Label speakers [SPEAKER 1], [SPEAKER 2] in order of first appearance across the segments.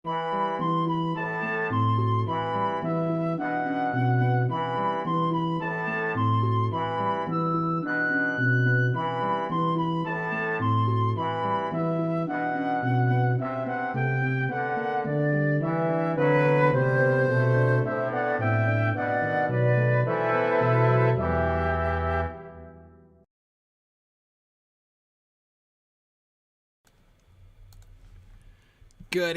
[SPEAKER 1] Good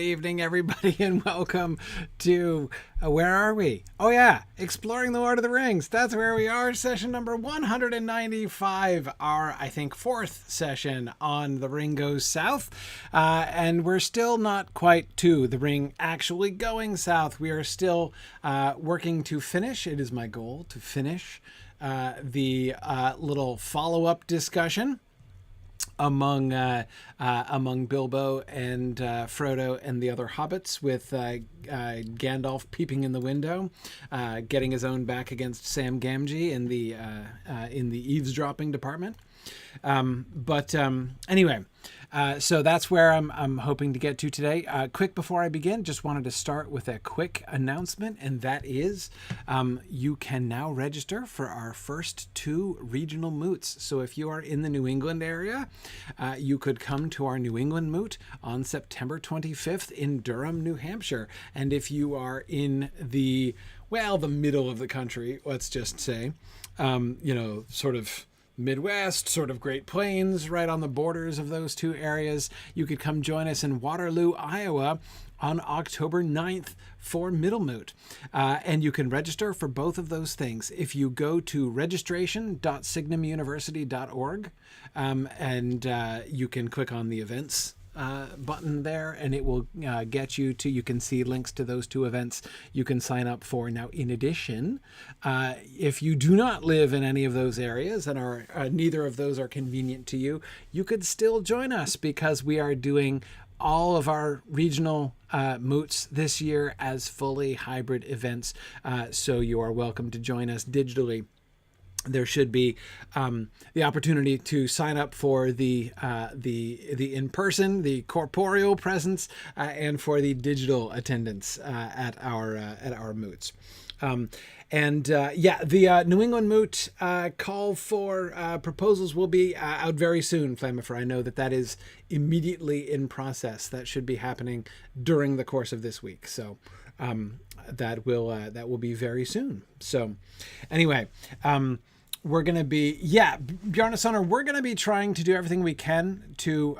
[SPEAKER 1] evening, everybody, and welcome to where are we? Oh, yeah, exploring the Lord of the Rings. That's where we are. Session number 195, our, I think, fourth session on The Ring Goes South. And we're still not quite to the ring actually going south. We are still working to finish. It is my goal to finish the little follow-up discussion among Bilbo and Frodo and the other hobbits, with Gandalf peeping in the window, getting his own back against Sam Gamgee in the eavesdropping department. Anyway, so that's where I'm hoping to get to today. Quick before I begin, just wanted to start with a quick announcement, and that is you can now register for our first 2 regional moots. So if you are in the New England area, you could come to our New England moot on September 25th in Durham, New Hampshire. And if you are in the middle of the country, let's just say, sort of Midwest, sort of Great Plains, right on the borders of those 2 areas, you could come join us in Waterloo, Iowa on October 9th for Middle Moot. And you can register for both of those things if you go to registration.signumuniversity.org, and you can click on the events button there, and it will get you to, you can see links to those 2 events you can sign up for. Now, in addition, if you do not live in any of those areas and are neither of those are convenient to you, you could still join us, because we are doing all of our regional moots this year as fully hybrid events. So you are welcome to join us digitally. There should be the opportunity to sign up for the in-person, the corporeal presence, and for the digital attendance at our moots. The New England moot call for proposals will be out very soon, Flamifer. I know that is immediately in process. That should be happening during the course of this week. So that will be very soon. So anyway, we're going to be, Bjarnasonar, we're going to be trying to do everything we can to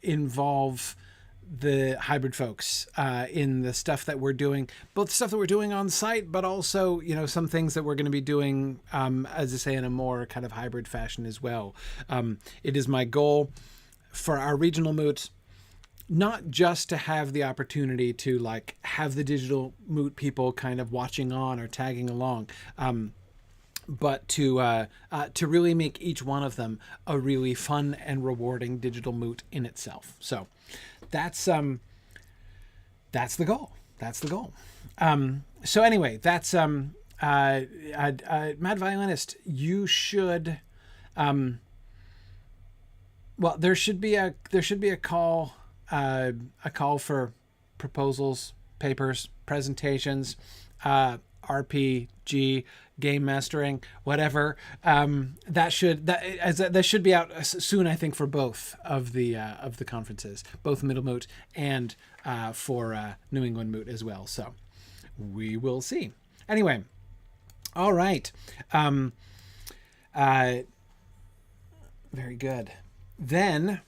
[SPEAKER 1] involve the hybrid folks in the stuff that we're doing, both stuff that we're doing on site, but also, some things that we're going to be doing, as I say, in a more kind of hybrid fashion as well. It is my goal for our regional moots not just to have the opportunity to have the digital moot people kind of watching on or tagging along, but to really make each one of them a really fun and rewarding digital moot in itself. So that's the goal. That's the goal. So anyway, that's Mad Violinist. You should there should be a call for proposals, papers, presentations, RPG, game mastering, whatever. That should be out soon, I think, for both of the conferences, both Middle Moot and for New England Moot as well. So we will see. Anyway, all right. Very good. Then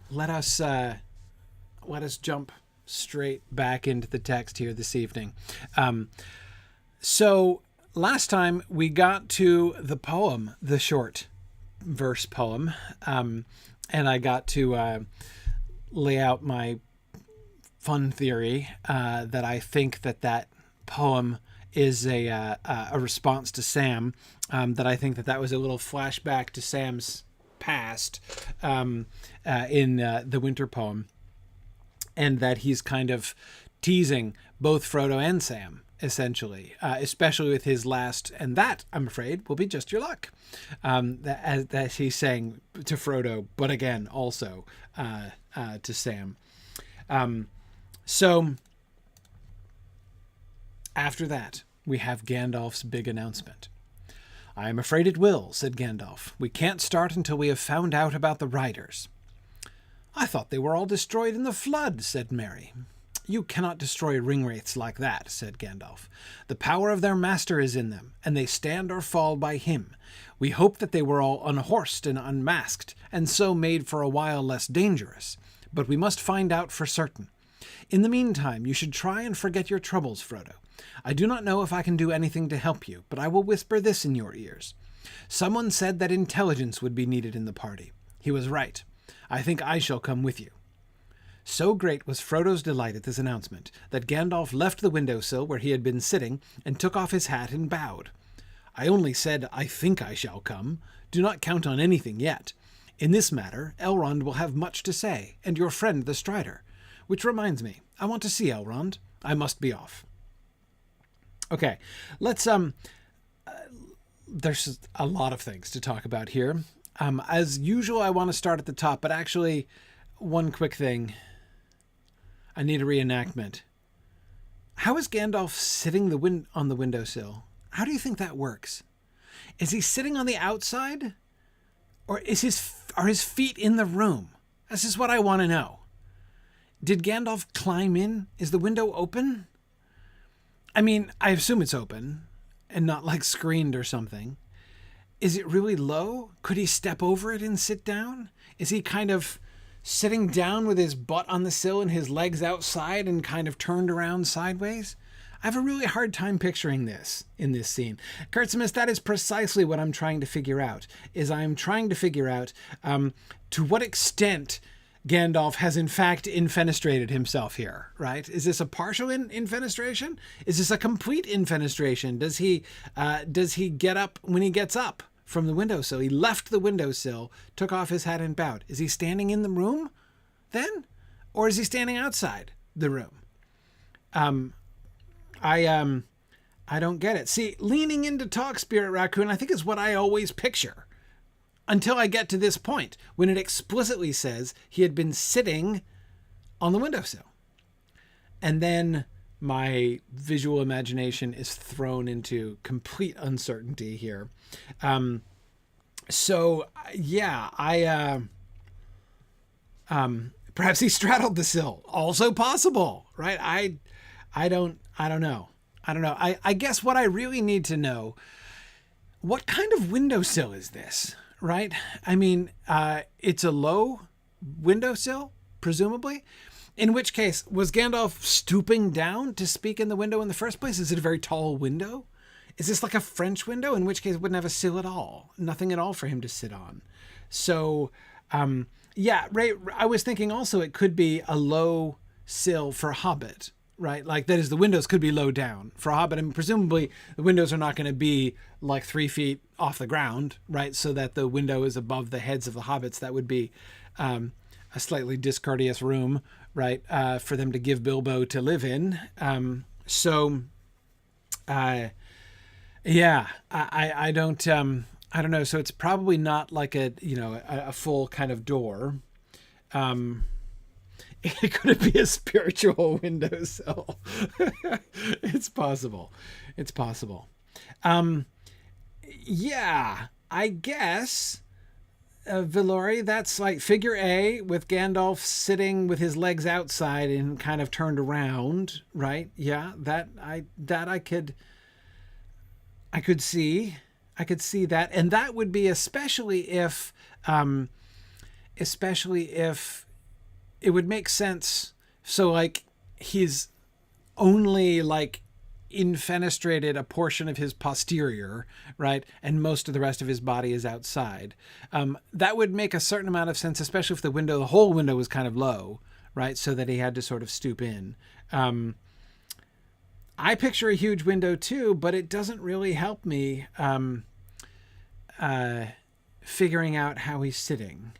[SPEAKER 1] let us jump straight back into the text here this evening. So last time we got to the poem, the short verse poem, and I got to lay out my fun theory that I think that poem is a response to Sam, that I think that was a little flashback to Sam's past in the winter poem, and that he's kind of teasing both Frodo and Sam, essentially, especially with his last, and that, I'm afraid, will be just your luck, that he's saying to Frodo, but again, also to Sam. So after that, we have Gandalf's big announcement. "I am afraid it will," said Gandalf. "We can't start until we have found out about the riders." "I thought they were all destroyed in the flood," said Merry. "You cannot destroy ringwraiths like that," said Gandalf. "The power of their master is in them, and they stand or fall by him. We hope that they were all unhorsed and unmasked, and so made for a while less dangerous. But we must find out for certain. In the meantime, you should try and forget your troubles, Frodo. I do not know if I can do anything to help you, but I will whisper this in your ears. Someone said that intelligence would be needed in the party. He was right. I think I shall come with you." So great was Frodo's delight at this announcement that Gandalf left the windowsill where he had been sitting and took off his hat and bowed. "I only said, 'I think I shall come.' Do not count on anything yet. In this matter, Elrond will have much to say, and your friend the Strider. Which reminds me, I want to see Elrond. I must be off." Okay, let's, there's a lot of things to talk about here. As usual, I want to start at the top, but actually, one quick thing. I need a reenactment. How is Gandalf sitting on the windowsill? How do you think that works? Is he sitting on the outside? Or are his feet in the room? This is what I want to know. Did Gandalf climb in? Is the window open? I mean, I assume it's open and not like screened or something. Is it really low? Could he step over it and sit down? Is he kind of sitting down with his butt on the sill and his legs outside and kind of turned around sideways? I have a really hard time picturing this in this scene. Kurtzimus, that is precisely what I'm trying to figure out, I'm trying to figure out to what extent Gandalf has in fact infenestrated himself here, right? Is this a partial infenestration? Is this a complete infenestration? Does he get up when he gets up from the windowsill? He left the windowsill, took off his hat and bowed. Is he standing in the room then? Or is he standing outside the room? I don't get it. See, leaning into talk, Spirit Raccoon, I think is what I always picture. Until I get to this point, when it explicitly says he had been sitting on the windowsill. And then my visual imagination is thrown into complete uncertainty here. Perhaps he straddled the sill. Also possible, right? I don't know. I guess what I really need to know, what kind of windowsill is this, right? I mean, it's a low windowsill, presumably. In which case, was Gandalf stooping down to speak in the window in the first place? Is it a very tall window? Is this like a French window? In which case it wouldn't have a sill at all. Nothing at all for him to sit on. So, Ray, I was thinking also it could be a low sill for Hobbit, right? Like, that is, the windows could be low down for Hobbit. And presumably the windows are not going to be like 3 feet off the ground, right? So that the window is above the heads of the hobbits. That would be a slightly discourteous room, right? For them to give Bilbo to live in. I don't know. So it's probably not like a full kind of door. Could it be a spiritual windowsill? It's possible. I guess, Vilori, that's like figure A with Gandalf sitting with his legs outside and kind of turned around, right? Yeah, I could see that. And that would be especially if it would make sense. So like he's only like infenestrated a portion of his posterior, right? And most of the rest of his body is outside. That would make a certain amount of sense, especially if the whole window was kind of low, right? So that he had to sort of stoop in. I picture a huge window too, but it doesn't really help me figuring out how he's sitting.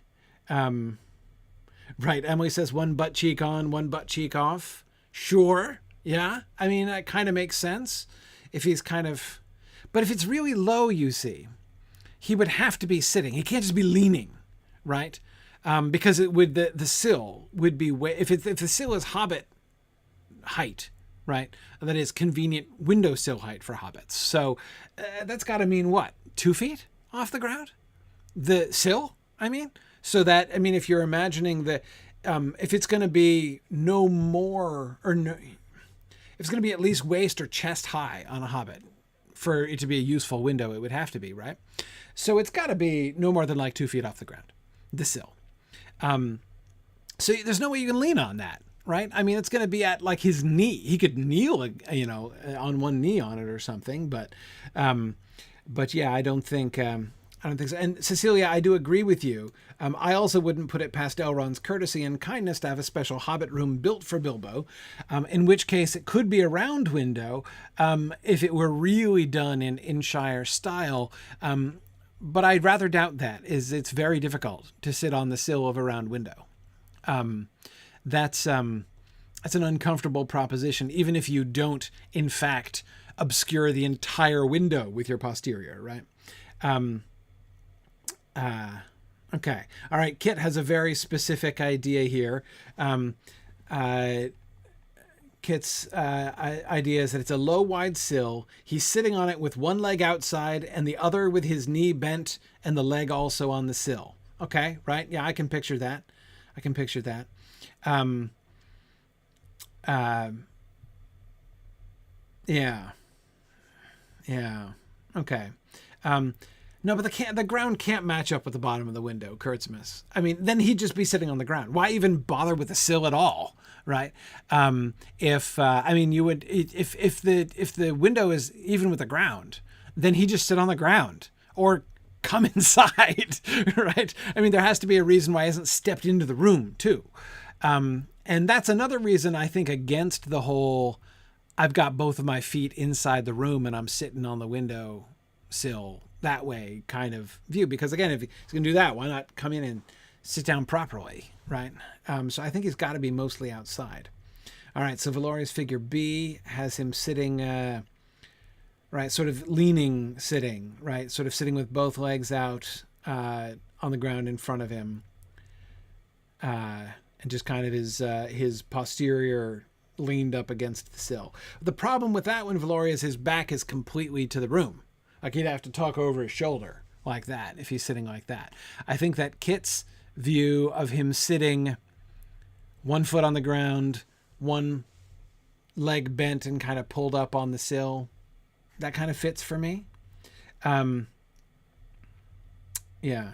[SPEAKER 1] Right. Emily says one butt cheek on, one butt cheek off. Sure. Yeah. I mean, that kind of makes sense if he's but if it's really low, you see, he would have to be sitting. He can't just be leaning, right? Because the sill would be if the sill is Hobbit height, right? That is convenient windowsill height for hobbits. So that's got to mean what? 2 feet off the ground? The sill, I mean? So that, I mean, if you're imagining the, if it's going to be no more, or no, if it's going to be at least waist or chest high on a hobbit, for it to be a useful window, it would have to be, right? So it's got to be no more than like 2 feet off the ground, the sill. So there's no way you can lean on that, right? I mean, it's going to be at like his knee. He could kneel, you know, on one knee on it or something, but yeah, I don't think so. And Cecilia, I do agree with you. I also wouldn't put it past Elrond's courtesy and kindness to have a special hobbit room built for Bilbo, in which case it could be a round window if it were really done in Shire style. But I'd rather doubt that. It's very difficult to sit on the sill of a round window. That's an uncomfortable proposition, even if you don't, in fact, obscure the entire window with your posterior, right? Okay. All right. Kit has a very specific idea here. Kit's idea is that it's a low, wide sill. He's sitting on it with one leg outside and the other with his knee bent and the leg also on the sill. Okay. Right. Yeah. I can picture that. Yeah. Okay. No, but the ground can't match up with the bottom of the window, Kurtzmas. I mean, then he'd just be sitting on the ground. Why even bother with the sill at all, right? If the window is even with the ground, then he'd just sit on the ground or come inside, right? I mean, there has to be a reason why he hasn't stepped into the room too. And that's another reason I think against the whole, I've got both of my feet inside the room and I'm sitting on the window sill that way kind of view. Because again, if he's going to do that, why not come in and sit down properly, right? So I think he's got to be mostly outside. All right, so Valoria's figure B has him sitting, right, sort of leaning, sitting, right, sort of sitting with both legs out on the ground in front of him, and just kind of his posterior leaned up against the sill. The problem with that one, Valoria, is his back is completely to the room. Like he'd have to talk over his shoulder like that if he's sitting like that. I think that Kit's view of him sitting 1 foot on the ground, one leg bent and kind of pulled up on the sill, that kind of fits for me. Yeah.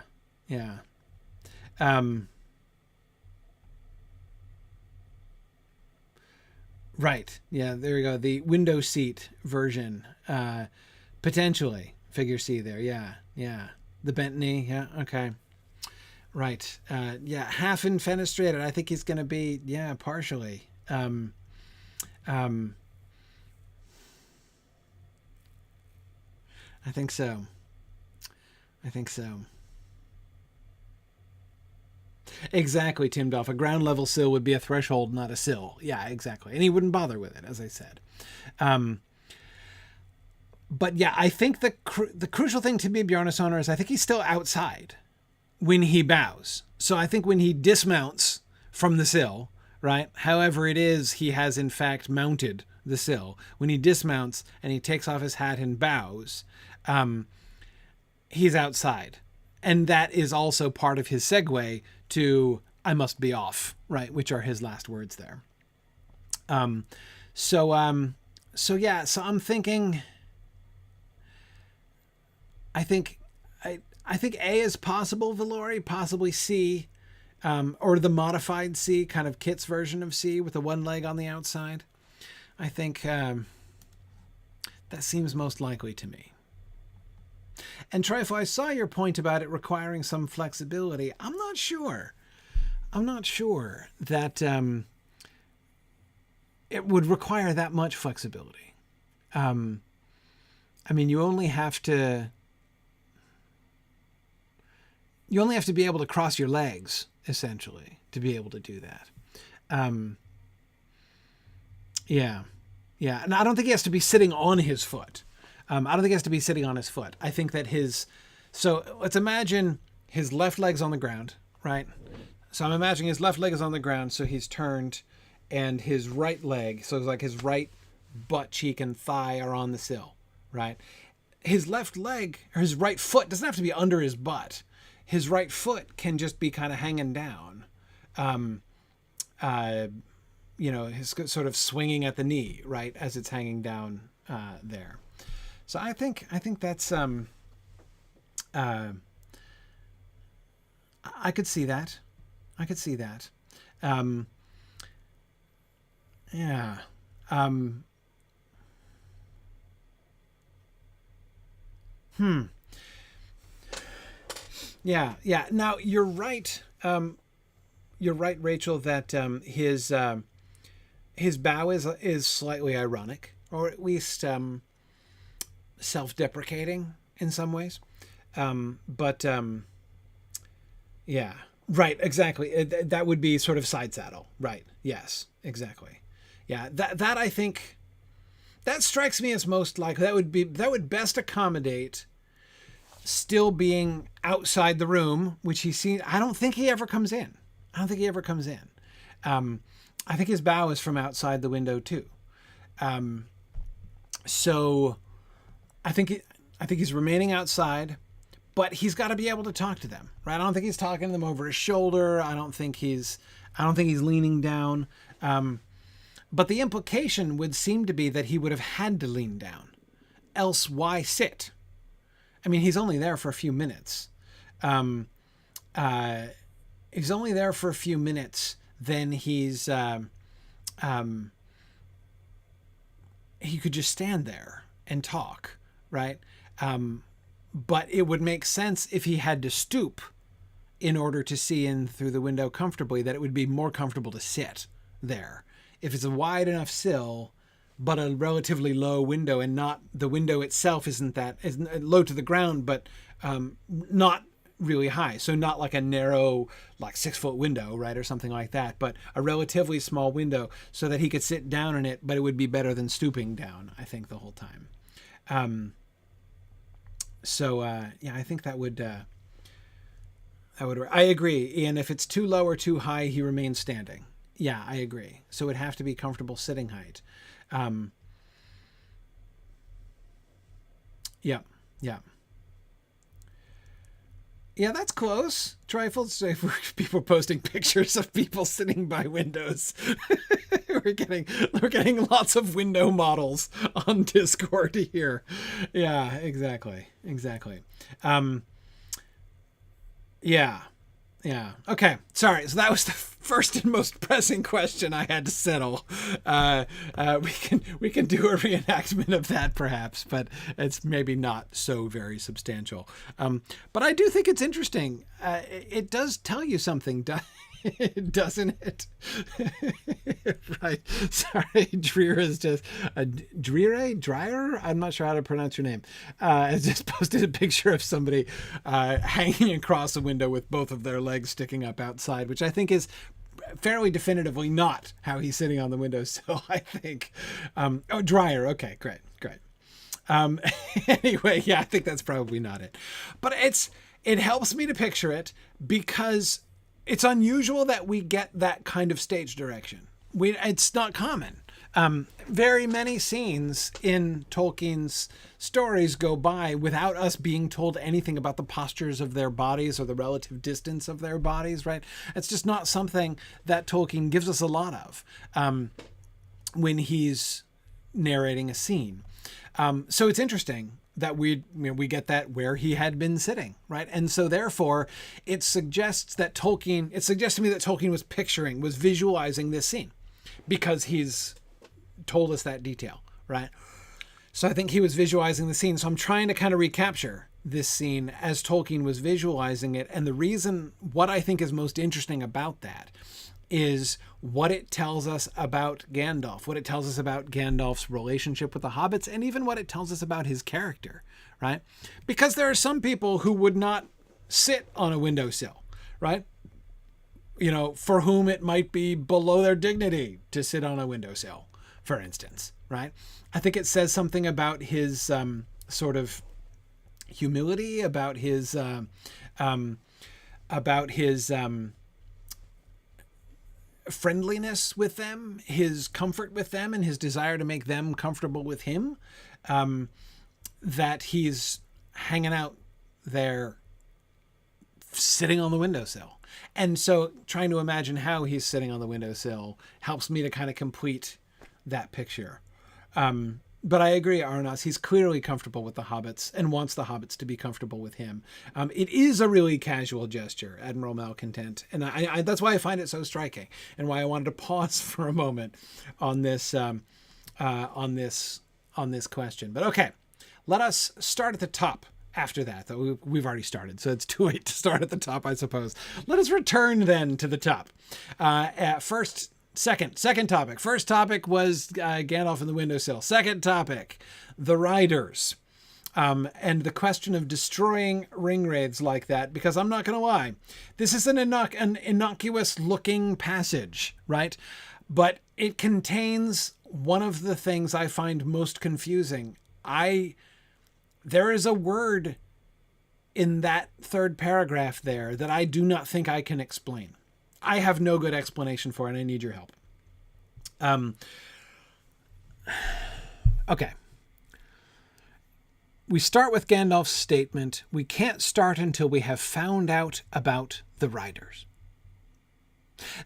[SPEAKER 1] Right. Yeah, there you go. The window seat version. Potentially. Figure C there. Yeah. The bent knee. Yeah. Okay. Right. Yeah. Half infenestrated. I think he's going to be, partially. I think so. Exactly, Tim Duff. A ground level sill would be a threshold, not a sill. Yeah, exactly. And he wouldn't bother with it, as I said. But yeah, I think the crucial thing to me, Bjarnasonar, is I think he's still outside when he bows. So I think when he dismounts from the sill, right, however it is he has in fact mounted the sill, when he dismounts and he takes off his hat and bows, he's outside. And that is also part of his segue to "I must be off," right, which are his last words there. So I'm thinking, I think A is possible, Valori, possibly C, or the modified C, kind of Kit's version of C with the one leg on the outside. I think that seems most likely to me. And Trifle, I saw your point about it requiring some flexibility. I'm not sure that it would require that much flexibility. I mean, you only have to be able to cross your legs, essentially, to be able to do that. Yeah. And I don't think he has to be sitting on his foot. I don't think he has to be sitting on his foot. I think that so let's imagine his left leg's on the ground, right? So I'm imagining his left leg is on the ground, so he's turned, and his right leg, so it's like his right butt cheek and thigh are on the sill, right? His left leg, or his right foot, doesn't have to be under his butt. His right foot can just be kind of hanging down. His sort of swinging at the knee, right, as it's hanging down there. So I think that's I could see that. I could see that. Yeah. Yeah. Yeah. Now you're right. You're right, Rachel, that his bow is slightly ironic, or at least self-deprecating in some ways. But yeah, right, exactly. That would be sort of side saddle, right? Yes, exactly. Yeah, that I think that strikes me as most likely. That would best accommodate still being outside the room, which he seen. I don't think he ever comes in. I think his bow is from outside the window too. So I think he's remaining outside, but he's got to be able to talk to them, right? I don't think he's talking to them over his shoulder. I don't think he's leaning down. But the implication would seem to be that he would have had to lean down. Else why sit? I mean, he's only there for a few minutes. He's only there for a few minutes. Then he could just stand there and talk, right? But it would make sense if he had to stoop in order to see in through the window comfortably, that it would be more comfortable to sit there. If it's a wide enough sill, but a relatively low window, and not the window itself isn't low to the ground, but not really high. So not like a narrow, like 6-foot window, right? Or something like that, but a relatively small window so that he could sit down in it, but it would be better than stooping down, I think, the whole time. I think that would I agree, Ian. If it's too low or too high, he remains standing. Yeah, I agree. So it'd have to be comfortable sitting height. Yeah. Yeah, that's close. Trifles. People posting pictures of people sitting by windows. we're getting lots of window models on Discord here. Yeah, exactly. Yeah. Okay. Sorry. So that was the first and most pressing question I had to settle. We can do a reenactment of that perhaps, but it's maybe not so very substantial. But I do think it's interesting. It does tell you something, doesn't it? Right. Sorry, Dreer is just Dreyer. I'm not sure how to pronounce your name. Has just posted a picture of somebody hanging across a window with both of their legs sticking up outside, which I think is fairly definitively not how he's sitting on the windowsill. I think. Dreyer. Okay, great. Anyway, yeah, I think that's probably not it, but it helps me to picture it because it's unusual that we get that kind of stage direction. It's not common. Very many scenes in Tolkien's stories go by without us being told anything about the postures of their bodies or the relative distance of their bodies, right? It's just not something that Tolkien gives us a lot of when he's narrating a scene. So it's interesting that we get that where he had been sitting, right? And so therefore it suggests to me that Tolkien was visualizing this scene because he's told us that detail, right? So I think he was visualizing the scene. So I'm trying to kind of recapture this scene as Tolkien was visualizing it. And what I think is most interesting about that is what it tells us about Gandalf, what it tells us about Gandalf's relationship with the hobbits, and even what it tells us about his character, right? Because there are some people who would not sit on a windowsill, right? For whom it might be below their dignity to sit on a windowsill, for instance, right? I think it says something about his sort of humility, about his friendliness with them, his comfort with them, and his desire to make them comfortable with him, that he's hanging out there sitting on the windowsill. And so trying to imagine how he's sitting on the windowsill helps me to kind of complete that picture. But I agree, Arnas, he's clearly comfortable with the hobbits and wants the hobbits to be comfortable with him. It is a really casual gesture, Admiral Malcontent. And I that's why I find it so striking and why I wanted to pause for a moment on this question. But okay, let us start at the top. After that, though, we've already started, so it's too late to start at the top, I suppose. Let us return then to the top. Second topic. First topic was Gandalf and the windowsill. Second topic, the riders. And the question of destroying ringwraiths like that, because I'm not going to lie, this is an innocuous looking passage, right? But it contains one of the things I find most confusing. There is a word in that third paragraph there that I do not think I can explain. I have no good explanation for it, and I need your help. Okay. We start with Gandalf's statement, we can't start until we have found out about the riders.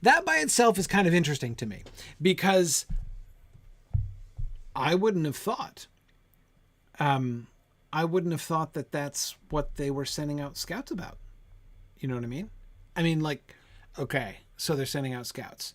[SPEAKER 1] That by itself is kind of interesting to me, because I wouldn't have thought that that's what they were sending out scouts about. You know what I mean? I mean, like, okay, so they're sending out scouts.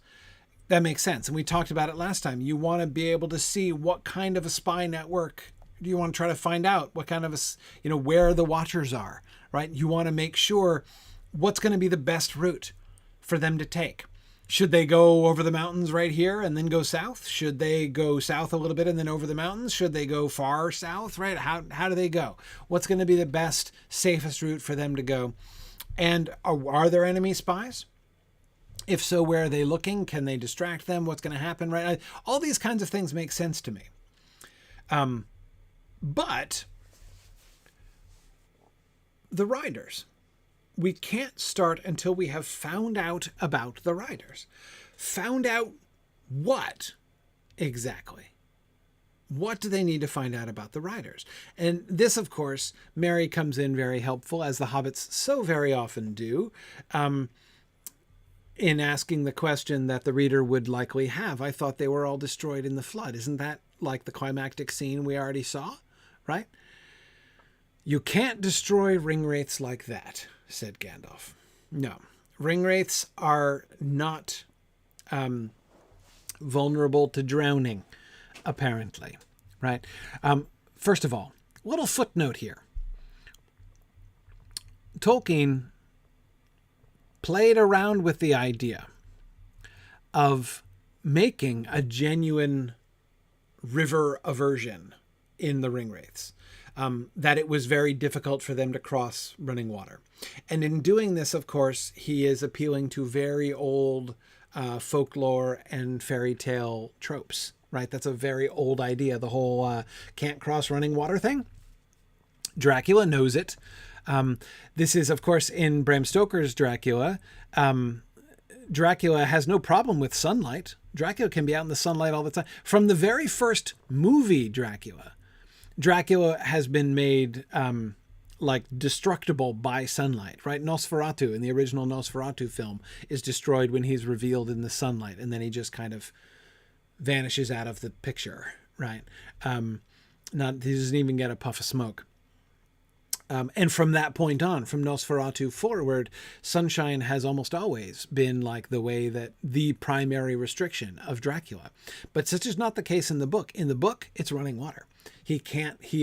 [SPEAKER 1] That makes sense. And we talked about it last time. You want to be able to see what kind of a spy network do you want to try to find out, what kind of where the watchers are, right? You want to make sure what's going to be the best route for them to take. Should they go over the mountains right here and then go south? Should they go south a little bit and then over the mountains? Should they go far south, right? How do they go? What's going to be the best, safest route for them to go? And are there enemy spies? If so, where are they looking? Can they distract them? What's going to happen, right? All these kinds of things make sense to me. But the riders. We can't start until we have found out about the riders. Found out what exactly? What do they need to find out about the riders? And this, of course, Merry comes in very helpful, as the hobbits so very often do, in asking the question that the reader would likely have. I thought they were all destroyed in the flood. Isn't that like the climactic scene we already saw? Right? You can't destroy ringwraiths like that, said Gandalf. No, ringwraiths are not vulnerable to drowning, apparently, right? First of all, little footnote here. Tolkien played around with the idea of making a genuine river aversion in the ringwraiths. That it was very difficult for them to cross running water. And in doing this, of course, he is appealing to very old folklore and fairy tale tropes, right? That's a very old idea, the whole can't cross running water thing. Dracula knows it. This is, of course, in Bram Stoker's Dracula. Dracula has no problem with sunlight. Dracula can be out in the sunlight all the time. From the very first movie Dracula has been made destructible by sunlight, right? Nosferatu, in the original Nosferatu film, is destroyed when he's revealed in the sunlight, and then he just kind of vanishes out of the picture, right? He doesn't even get a puff of smoke. And from that point on, from Nosferatu forward, sunshine has almost always been like the way that the primary restriction of Dracula. But such is not the case in the book. In the book, it's running water. He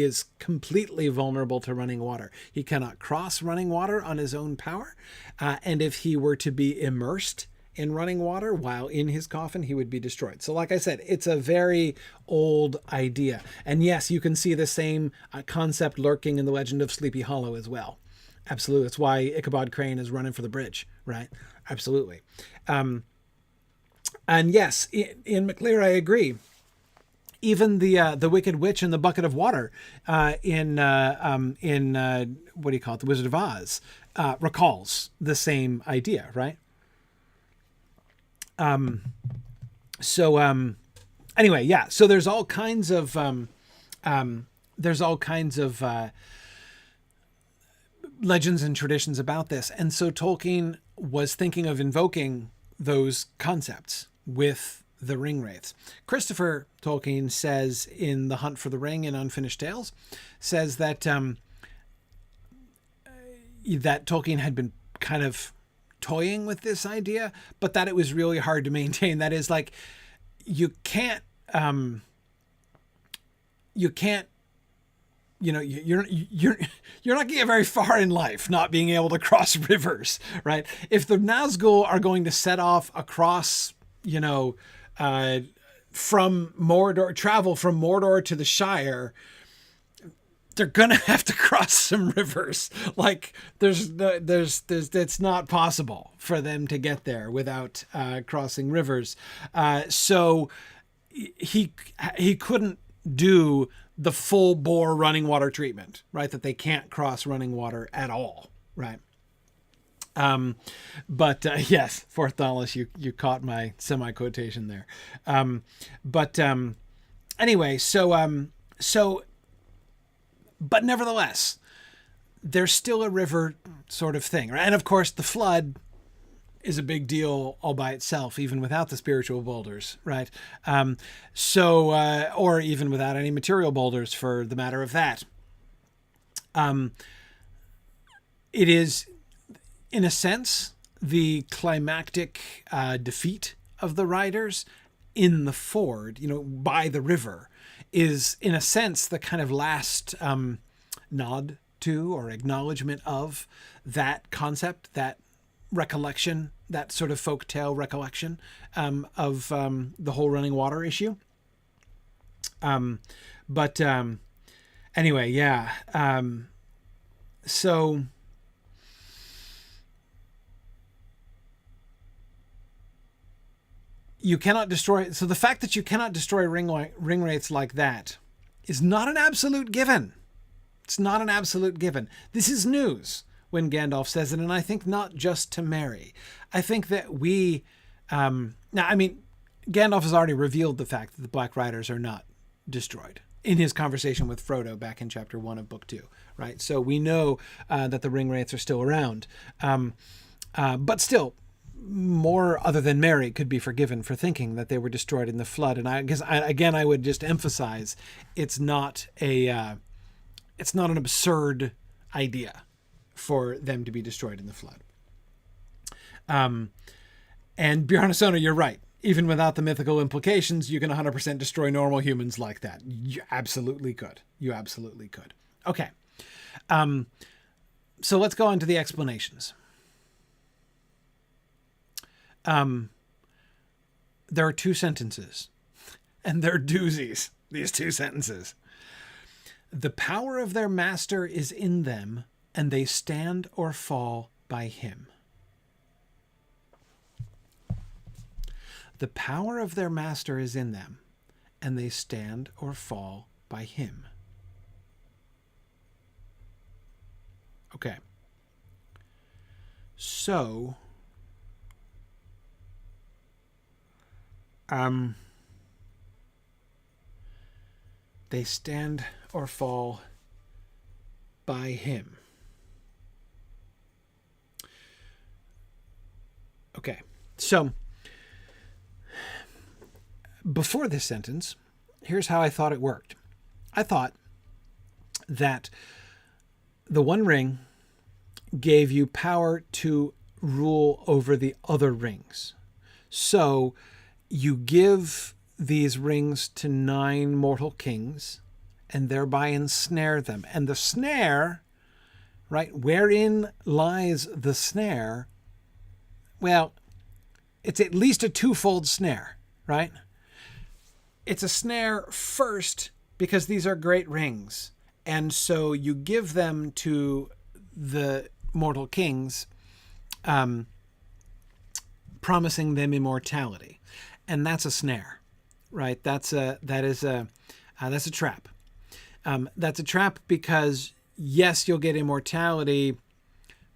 [SPEAKER 1] is completely vulnerable to running water. He cannot cross running water on his own power. And if he were to be immersed in running water while in his coffin, he would be destroyed. So like I said, it's a very old idea. And yes, you can see the same concept lurking in the legend of Sleepy Hollow as well. Absolutely. That's why Ichabod Crane is running for the bridge, right? Absolutely. And yes, in McLear, I agree. Even the Wicked Witch in the Bucket of Water in what do you call it? The Wizard of Oz recalls the same idea, right? Anyway, yeah. So there's all kinds of legends and traditions about this, and so Tolkien was thinking of invoking those concepts with the ring wraiths. Christopher Tolkien says in The Hunt for the Ring in Unfinished Tales, says that that Tolkien had been kind of toying with this idea, but that it was really hard to maintain. That is, like, you can't, you know, you're not getting very far in life not being able to cross rivers, right? If the Nazgul are going to set off across, you know, from Mordor, travel from Mordor to the Shire, they're gonna have to cross some rivers. Like there's it's not possible for them to get there without crossing rivers. So he couldn't do the full bore running water treatment, right? That they can't cross running water at all, right? Yes, Fourth Dauntless, you caught my semi quotation there. Anyway, but nevertheless, there's still a river sort of thing, right? And of course, the flood is a big deal all by itself, even without the spiritual boulders, right? Or even without any material boulders, for the matter of that. It is, in a sense, the climactic defeat of the riders in the ford, you know, by the river, is in a sense the kind of last nod to or acknowledgement of that concept, that recollection, that sort of folktale recollection of the whole running water issue. Anyway, yeah. So you cannot destroy. So the fact that you cannot destroy ring wraiths like that is not an absolute given. It's not an absolute given. This is news when Gandalf says it, and I think not just to Merry. I think that we, now, I mean, Gandalf has already revealed the fact that the Black Riders are not destroyed in his conversation with Frodo back in chapter 1 of book 2, right? So we know that the ring wraiths are still around. But still, more other than Merry could be forgiven for thinking that they were destroyed in the flood. And I guess, I would just emphasize, it's not an absurd idea for them to be destroyed in the flood. And Bjarnasonar, you're right. Even without the mythical implications, you can 100% destroy normal humans like that. You absolutely could. You absolutely could. Okay. So let's go on to the explanations. There are two sentences, and they're doozies, these two sentences. The power of their master is in them, and they stand or fall by him. The power of their master is in them, and they stand or fall by him. Okay. So, they stand or fall by him. Okay, so before this sentence, here's how I thought it worked. I thought that the One Ring gave you power to rule over the other rings. So you give these rings to 9 mortal kings and thereby ensnare them. And the snare, right, wherein lies the snare? Well, it's at least a twofold snare, right? It's a snare first because these are great rings. And so you give them to the mortal kings, promising them immortality. And that's a snare, right? That is a trap. That's a trap because, yes, you'll get immortality,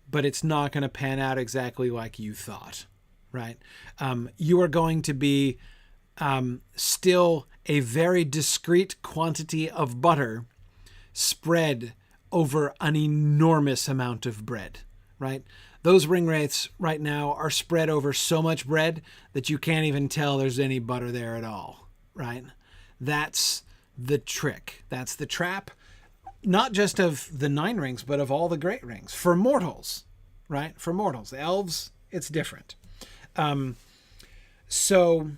[SPEAKER 1] but it's not going to pan out exactly like you thought, right? You are going to be still a very discrete quantity of butter spread over an enormous amount of bread, right? Those ring wraiths right now are spread over so much bread that you can't even tell there's any butter there at all, right? That's the trick. That's the trap, not just of the 9 rings, but of all the great rings. For mortals, right? For mortals. The elves, it's different. So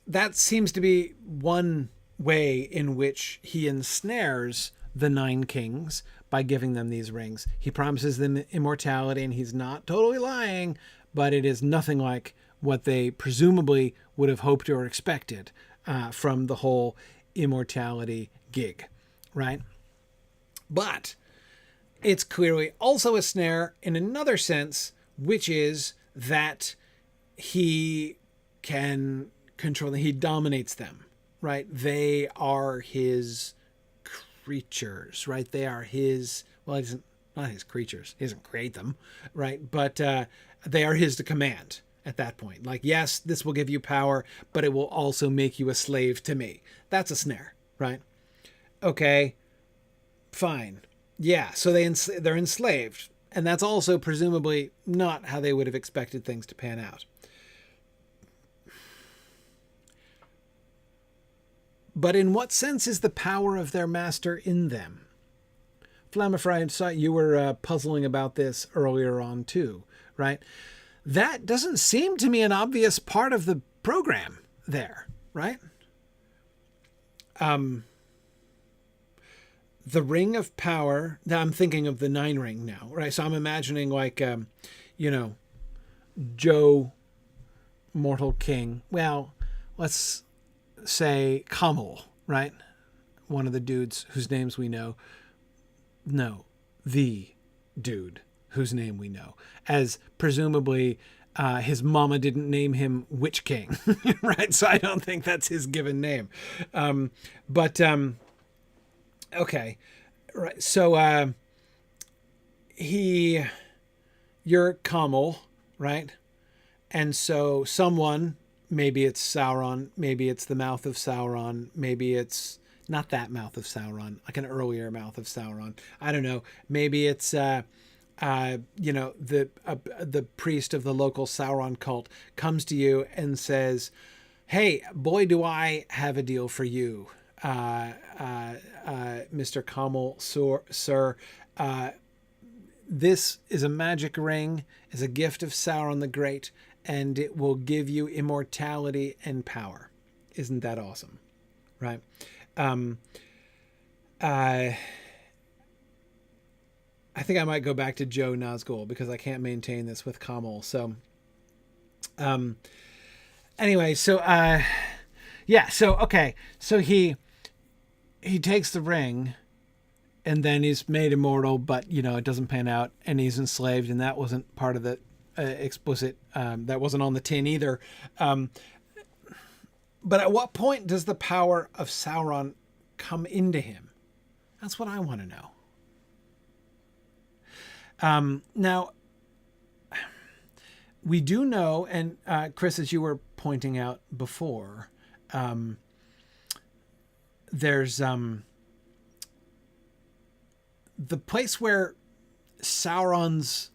[SPEAKER 1] that seems to be one way in which he ensnares the 9 kings by giving them these rings. He promises them immortality, and he's not totally lying, but it is nothing like what they presumably would have hoped or expected from the whole immortality gig, right? But it's clearly also a snare in another sense, which is that he can control them. He dominates them, right? They are his creatures, right? They are his, well, he doesn't, not his creatures. He doesn't create them, right? But they are his to command at that point. Like, yes, this will give you power, but it will also make you a slave to me. That's a snare, right? Okay, fine. Yeah, so they're enslaved. And that's also presumably not how they would have expected things to pan out. But in what sense is the power of their master in them? Flamifry, I saw you were puzzling about this earlier on too, right? That doesn't seem to me an obvious part of the program there, right? The ring of power, I'm thinking of the 9 ring now, right? So I'm imagining like, Joe, Mortal King. Well, let's say Kamal, right? One of the dudes whose names we know. No, the dude whose name we know. As presumably his mama didn't name him Witch King, right? So I don't think that's his given name. Okay. Right. So you're Kamal, right? And so someone, maybe it's Sauron, maybe it's the mouth of Sauron, maybe it's not that mouth of Sauron, like an earlier mouth of Sauron. I don't know. Maybe it's the priest of the local Sauron cult comes to you and says, "Hey, boy, do I have a deal for you, Mr. Kamal, sir. This is a magic ring, is a gift of Sauron the Great, and it will give you immortality and power." Isn't that awesome? Right? I think I might go back to Joe Nazgul because I can't maintain this with Kamal. So, anyway, so, okay. So he takes the ring and then he's made immortal, but it doesn't pan out and he's enslaved. And that wasn't part of the explicit, that wasn't on the tin either. But at what point does the power of Sauron come into him? That's what I want to know. Now, we do know, and Chris, as you were pointing out before, there's the place where Sauron's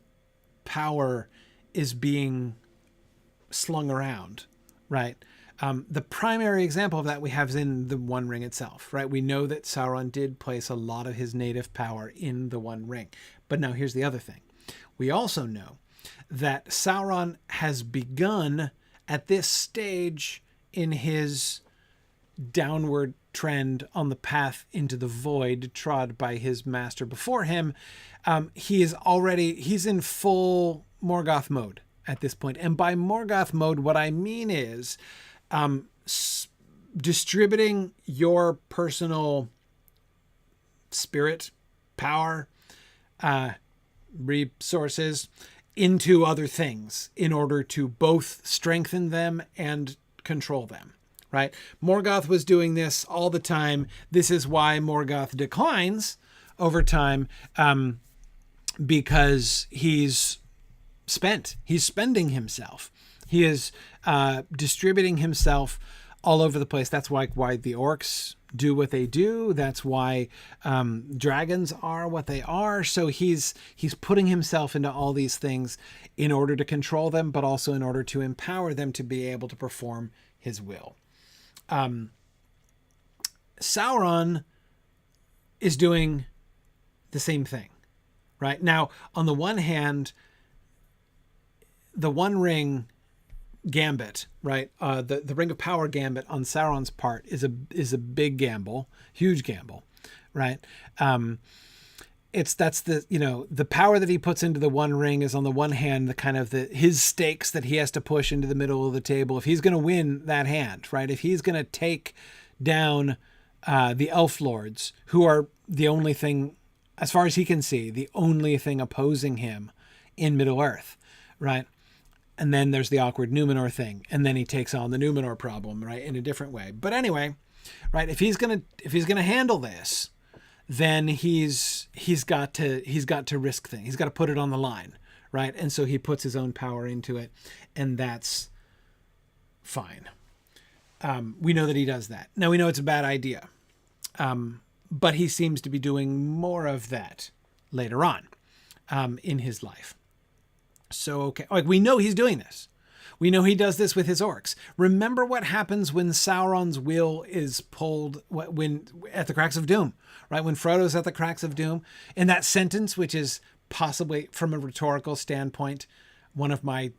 [SPEAKER 1] power is being slung around, right? The primary example of that we have is in the One Ring itself, right? We know that Sauron did place a lot of his native power in the One Ring. But now here's the other thing. We also know that Sauron has begun at this stage in his downward trend on the path into the void trod by his master before him. He's in full Morgoth mode at this point. And by Morgoth mode, what I mean is distributing your personal spirit, power, resources into other things in order to both strengthen them and control them, right? Morgoth was doing this all the time. This is why Morgoth declines over time, because he's spending himself. He is distributing himself all over the place. That's why the orcs do what they do. That's why dragons are what they are. So he's putting himself into all these things in order to control them, but also in order to empower them to be able to perform his will. Sauron is doing the same thing, right? Now, on the one hand, the One Ring gambit, right? The Ring of Power gambit on Sauron's part is a big gamble, huge gamble, right? That's the power that he puts into the One Ring is on the one hand the kind of his stakes that he has to push into the middle of the table if he's going to win that hand, right? If he's going to take down the Elf Lords, who are the only thing, as far as he can see, the only thing opposing him in Middle Earth, right? And then there's the awkward Numenor thing, and then he takes on the Numenor problem, right, in a different way. But anyway, right, if he's gonna handle this, then he's got to risk things. He's got to put it on the line, right? And so he puts his own power into it, and that's fine. We know that he does that. Now we know it's a bad idea, but he seems to be doing more of that later on in his life. So, okay, like we know he's doing this. We know he does this with his orcs. Remember what happens when Sauron's will is pulled when at the cracks of doom, right? When Frodo's at the cracks of doom, in that sentence, which is possibly from a rhetorical standpoint, one of my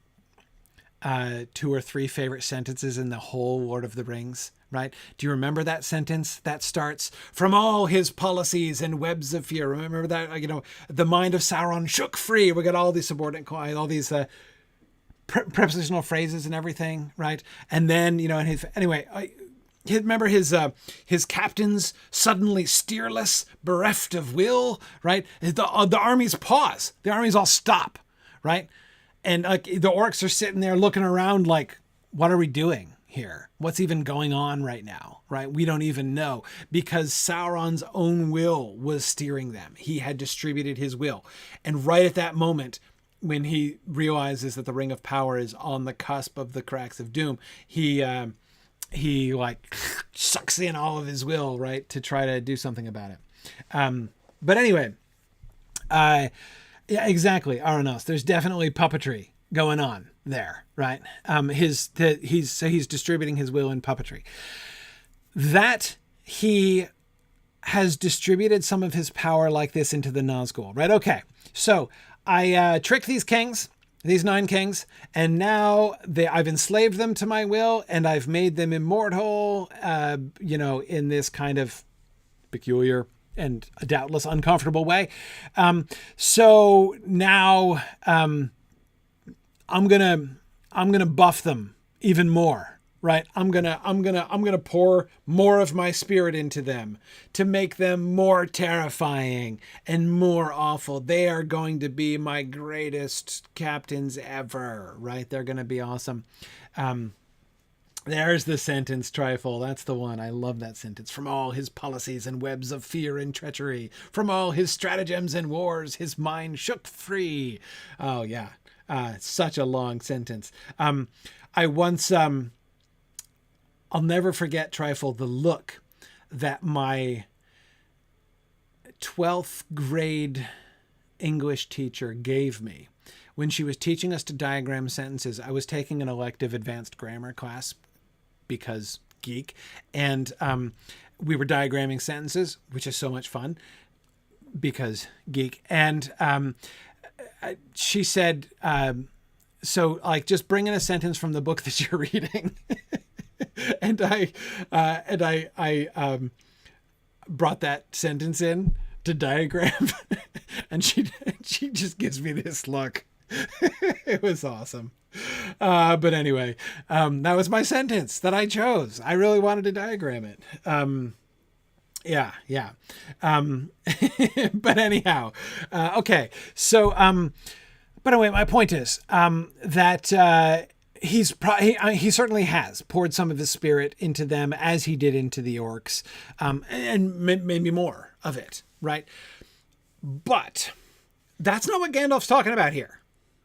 [SPEAKER 1] 2 or 3 favorite sentences in the whole Lord of the Rings, right? Do you remember that sentence that starts, from all his policies and webs of fear? Remember that, the mind of Sauron shook free. We got all these subordinate, all these prepositional phrases and everything, right? And then, remember his captains suddenly steerless, bereft of will, right? The armies pause. The armies all stop, right? And the orcs are sitting there looking around like, what are we doing here? What's even going on right now, right? We don't even know, because Sauron's own will was steering them. He had distributed his will. And right at that moment, when he realizes that the Ring of Power is on the cusp of the cracks of doom, he sucks in all of his will, right, to try to do something about it. But anyway, yeah, exactly, Aranos. There's definitely puppetry going on there, right? He's distributing his will in puppetry. That he has distributed some of his power like this into the Nazgul, right? Okay, so I tricked these 9 kings, and now I've enslaved them to my will, and I've made them immortal, in this kind of peculiar and a doubtless uncomfortable way. So now I'm gonna buff them even more, right? I'm gonna pour more of my spirit into them to make them more terrifying and more awful. They are going to be my greatest captains ever, right? They're gonna be awesome. There's the sentence, Trifle. That's the one. I love that sentence. From all his policies and webs of fear and treachery, from all his stratagems and wars, his mind shook free. Oh, yeah. Such a long sentence. I once, I'll never forget, Trifle, the look that my 12th grade English teacher gave me when she was teaching us to diagram sentences. I was taking an elective advanced grammar class because geek, and we were diagramming sentences, which is so much fun because geek. And she said, so like, just bring in a sentence from the book that you're reading. and I brought that sentence in to diagram, and she just gives me this look. It was awesome. But anyway, that was my sentence that I chose. I really wanted to diagram it. Yeah. But anyhow, okay. So, but anyway, my point is, that, he certainly has poured some of his spirit into them as he did into the orcs, and maybe more of it, right? But that's not what Gandalf's talking about here,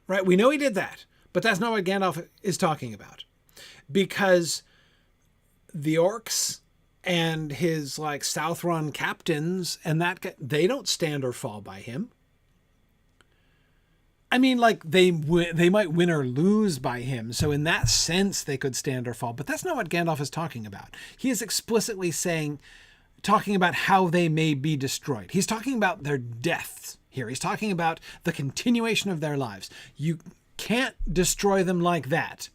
[SPEAKER 1] right? We know he did that, But that's not what Gandalf is talking about. Because the orcs and his like South-run captains and they don't stand or fall by him. I mean, like they might win or lose by him. So in that sense, they could stand or fall. But that's not what Gandalf is talking about. He is explicitly talking about how they may be destroyed. He's talking about their deaths here. He's talking about the continuation of their lives. You can't destroy them like that.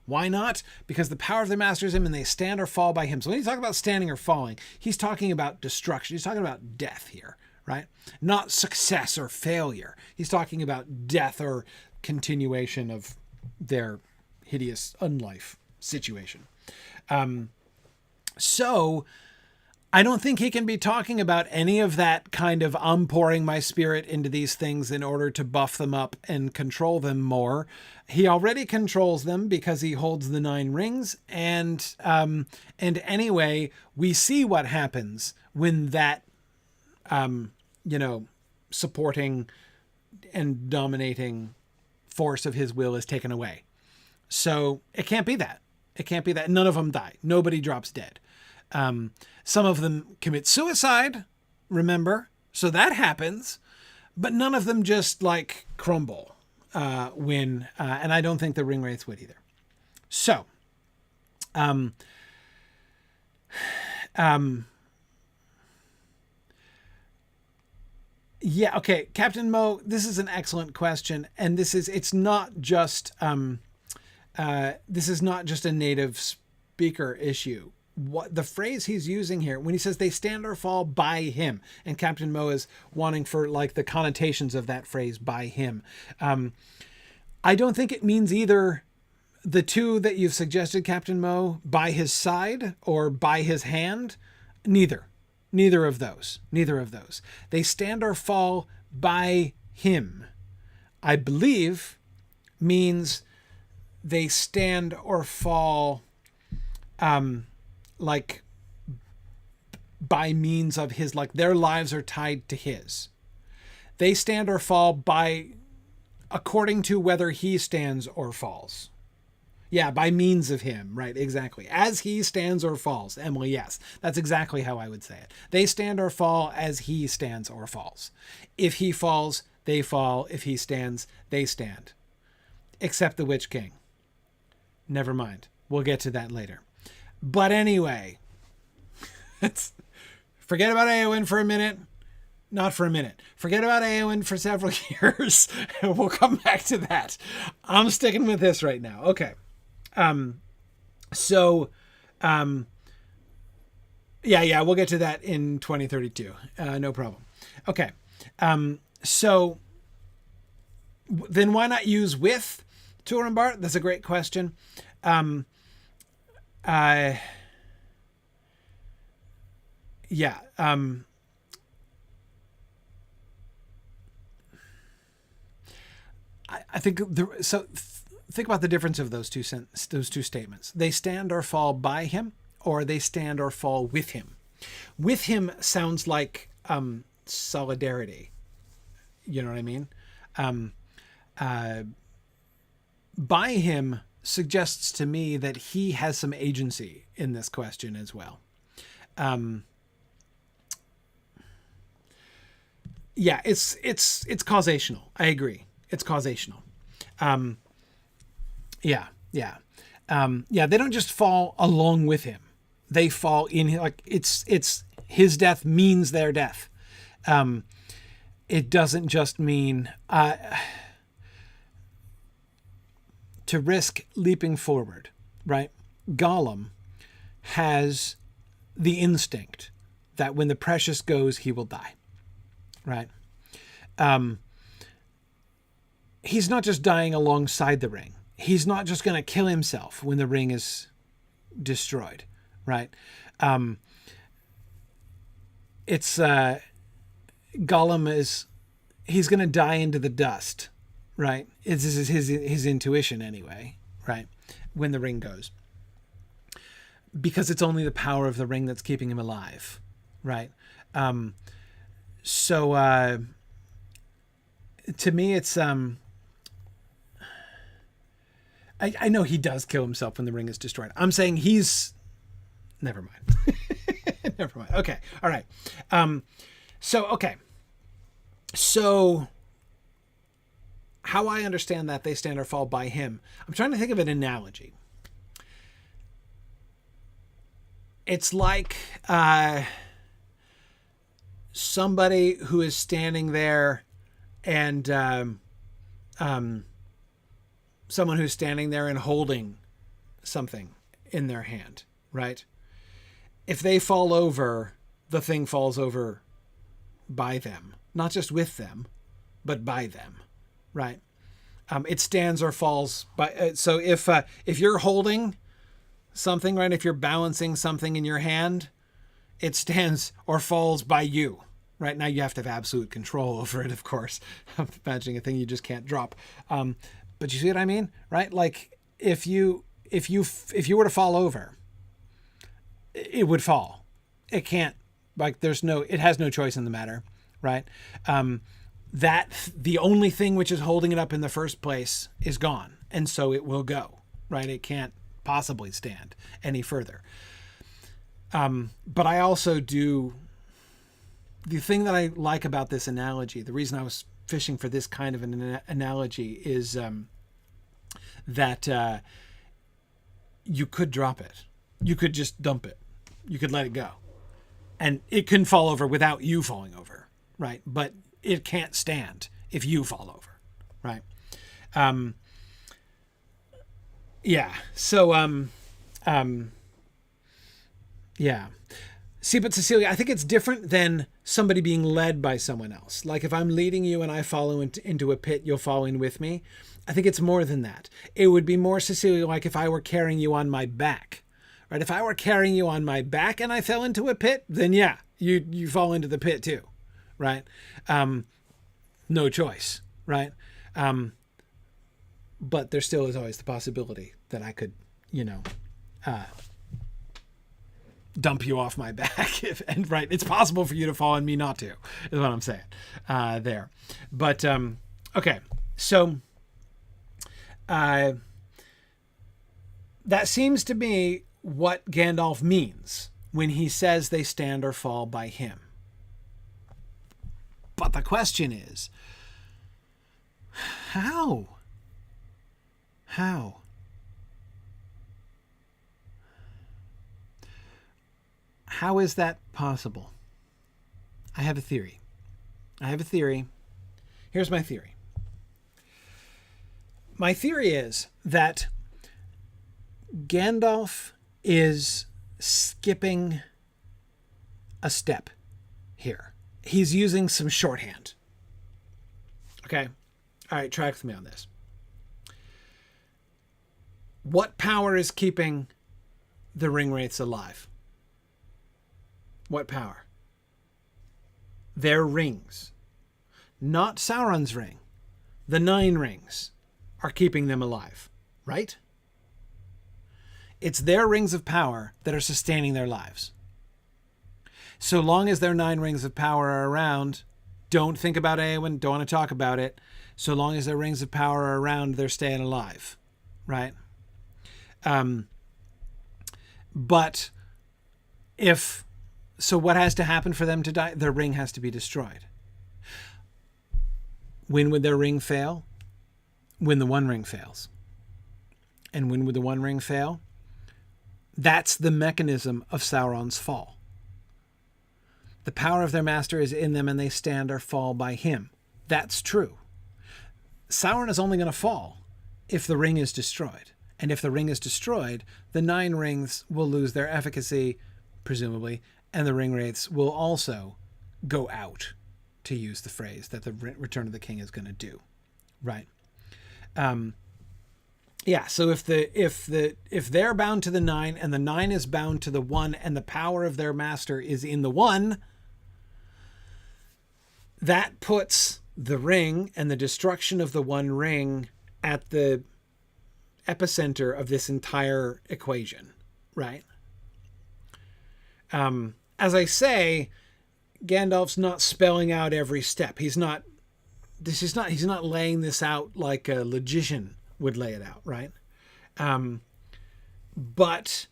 [SPEAKER 1] Why not? Because the power of the master is him and they stand or fall by him. So when he's talking about standing or falling, he's talking about destruction. He's talking about death here, right? Not success or failure. He's talking about death or continuation of their hideous unlife situation. So I don't think he can be talking about any of that kind of I'm pouring my spirit into these things in order to buff them up and control them more. He already controls them because he holds the 9 rings. And anyway, we see what happens when that, supporting and dominating force of his will is taken away. So it can't be that. It can't be that. None of them die. Nobody drops dead. Some of them commit suicide, remember? So that happens, but none of them just like crumble when, and I don't think the ring wraiths would either. So, yeah, okay, Captain Mo, this is an excellent question, and this is not just a native speaker issue. What the phrase he's using here when he says they stand or fall by him, and Captain Mo is wanting for like the connotations of that phrase by him. I don't think it means either the two that you've suggested, Captain Mo, by his side or by his hand. Neither of those. They stand or fall by him, I believe, means they stand or fall like by means of his, like their lives are tied to his. They stand or fall by according to whether he stands or falls. Yeah, by means of him, right? Exactly. As he stands or falls. Emily, yes, that's exactly how I would say it. They stand or fall as he stands or falls. If he falls, they fall. If he stands, they stand. Except the Witch King. Never mind. We'll get to that later. But anyway, forget about Eowyn for a minute. Not for a minute. Forget about Eowyn for several years. We'll come back to that. I'm sticking with this right now. Okay. Yeah, we'll get to that in 2032. No problem. Okay. So then why not use with Turambar? That's a great question. I think think about the difference of those two statements. They stand or fall by him, or they stand or fall with him. With him sounds like solidarity. You know what I mean? By him suggests to me that he has some agency in this question as well. Yeah, it's causational. I agree. It's causational. Yeah. They don't just fall along with him. They fall in, like it's his death means their death. It doesn't just mean to risk leaping forward, right? Gollum has the instinct that when the precious goes, he will die, right? He's not just dying alongside the ring. He's not just going to kill himself when the ring is destroyed, right? Gollum he's going to die into the dust, right? This is his intuition anyway, right? When the ring goes. Because it's only the power of the ring that's keeping him alive, right? To me, it's I know he does kill himself when the ring is destroyed. I'm saying he's... Never mind. Never mind. Okay. All right. Okay. So how I understand that they stand or fall by him, I'm trying to think of an analogy. It's like somebody who is standing there and someone who's standing there and holding something in their hand, right? If they fall over, the thing falls over by them, not just with them, but by them, right? It stands or falls by. So if you're holding something, right? If you're balancing something in your hand, it stands or falls by you, right? Now you have to have absolute control over it, of course. I'm imagining a thing you just can't drop. But you see what I mean, right? Like if you were to fall over, it would fall. It can't, like it has no choice in the matter, right? That the only thing which is holding it up in the first place is gone. And so it will go, right? It can't possibly stand any further. But I also the thing that I like about this analogy, the reason I was fishing for this kind of an analogy is that you could drop it. You could just dump it. You could let it go. And it can fall over without you falling over, right? But it can't stand if you fall over, right? Yeah. So, yeah. See, but Cecilia, I think it's different than somebody being led by someone else. Like if I'm leading you and I follow into a pit, you'll fall in with me. I think it's more than that. It would be more, Cecilia, like if I were carrying you on my back, right? If I were carrying you on my back and I fell into a pit, then yeah, you fall into the pit too, right? No choice, right? But there still is always the possibility that I could, dump you off my back. And right, it's possible for you to fall and me not to, is what I'm saying there. But, okay. So, that seems to be what Gandalf means when he says they stand or fall by him. But the question is, how? How? How is that possible? I have a theory. Here's my theory. My theory is that Gandalf is skipping a step here. He's using some shorthand. Okay? All right, track with me on this. What power is keeping the Ringwraiths alive? What power? Their rings. Not Sauron's ring. The 9 rings are keeping them alive, right? It's their rings of power that are sustaining their lives. So long as their 9 rings of power are around, don't think about Eowyn, don't want to talk about it. So long as their rings of power are around, they're staying alive, right? But so what has to happen for them to die? Their ring has to be destroyed. When would their ring fail? When the One Ring fails. And when would the One Ring fail? That's the mechanism of Sauron's fall. The power of their master is in them and they stand or fall by him. That's true. Sauron is only going to fall if the ring is destroyed. And if the ring is destroyed, the 9 rings will lose their efficacy, presumably, and the Ringwraiths will also go out, to use the phrase that the Return of the King is going to do, right? Yeah. So if they're bound to the 9 and the 9 is bound to the 1 and the power of their master is in the 1, that puts the ring and the destruction of the One Ring at the epicenter of this entire equation, right? As I say, Gandalf's not spelling out every step. He's not laying this out like a logician would lay it out, right? But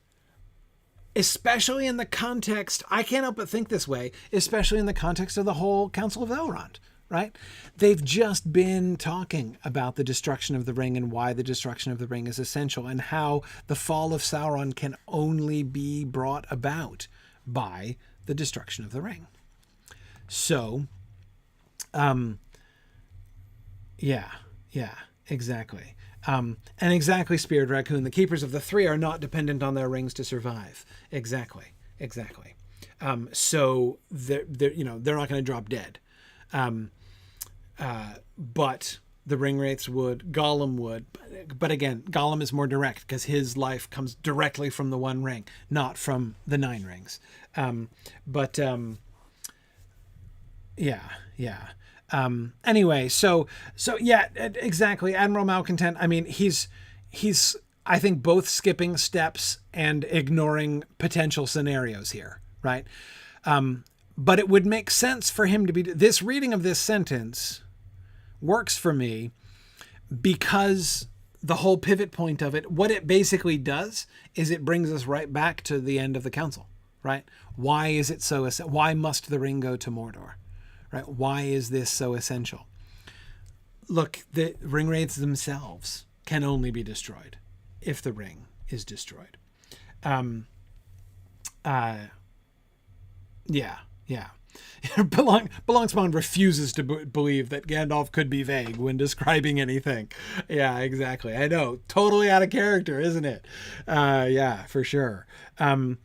[SPEAKER 1] especially in the context, I can't help but think this way, especially in the context of the whole Council of Elrond, right? They've just been talking about the destruction of the ring and why the destruction of the ring is essential, and how the fall of Sauron can only be brought about by the destruction of the ring. So, yeah, exactly. And exactly, Spirit Raccoon, the keepers of the three are not dependent on their rings to survive. Exactly. So they're not going to drop dead. But the ring wraiths would, Gollum would, but again, Gollum is more direct because his life comes directly from the one ring, not from the 9 rings. Anyway, so yeah, exactly. Admiral Malcontent. I mean, he's, I think, both skipping steps and ignoring potential scenarios here. Right. But it would make sense for him to be, this reading of this sentence works for me because the whole pivot point of it, what it basically does is it brings us right back to the end of the council, right? Why is it so, why must the ring go to Mordor, right? Why is this so essential? Look, the ring wraiths themselves can only be destroyed if the ring is destroyed. Belongspawn refuses to believe that Gandalf could be vague when describing anything. Yeah, exactly. I know. Totally out of character, isn't it? Yeah, for sure. Okay.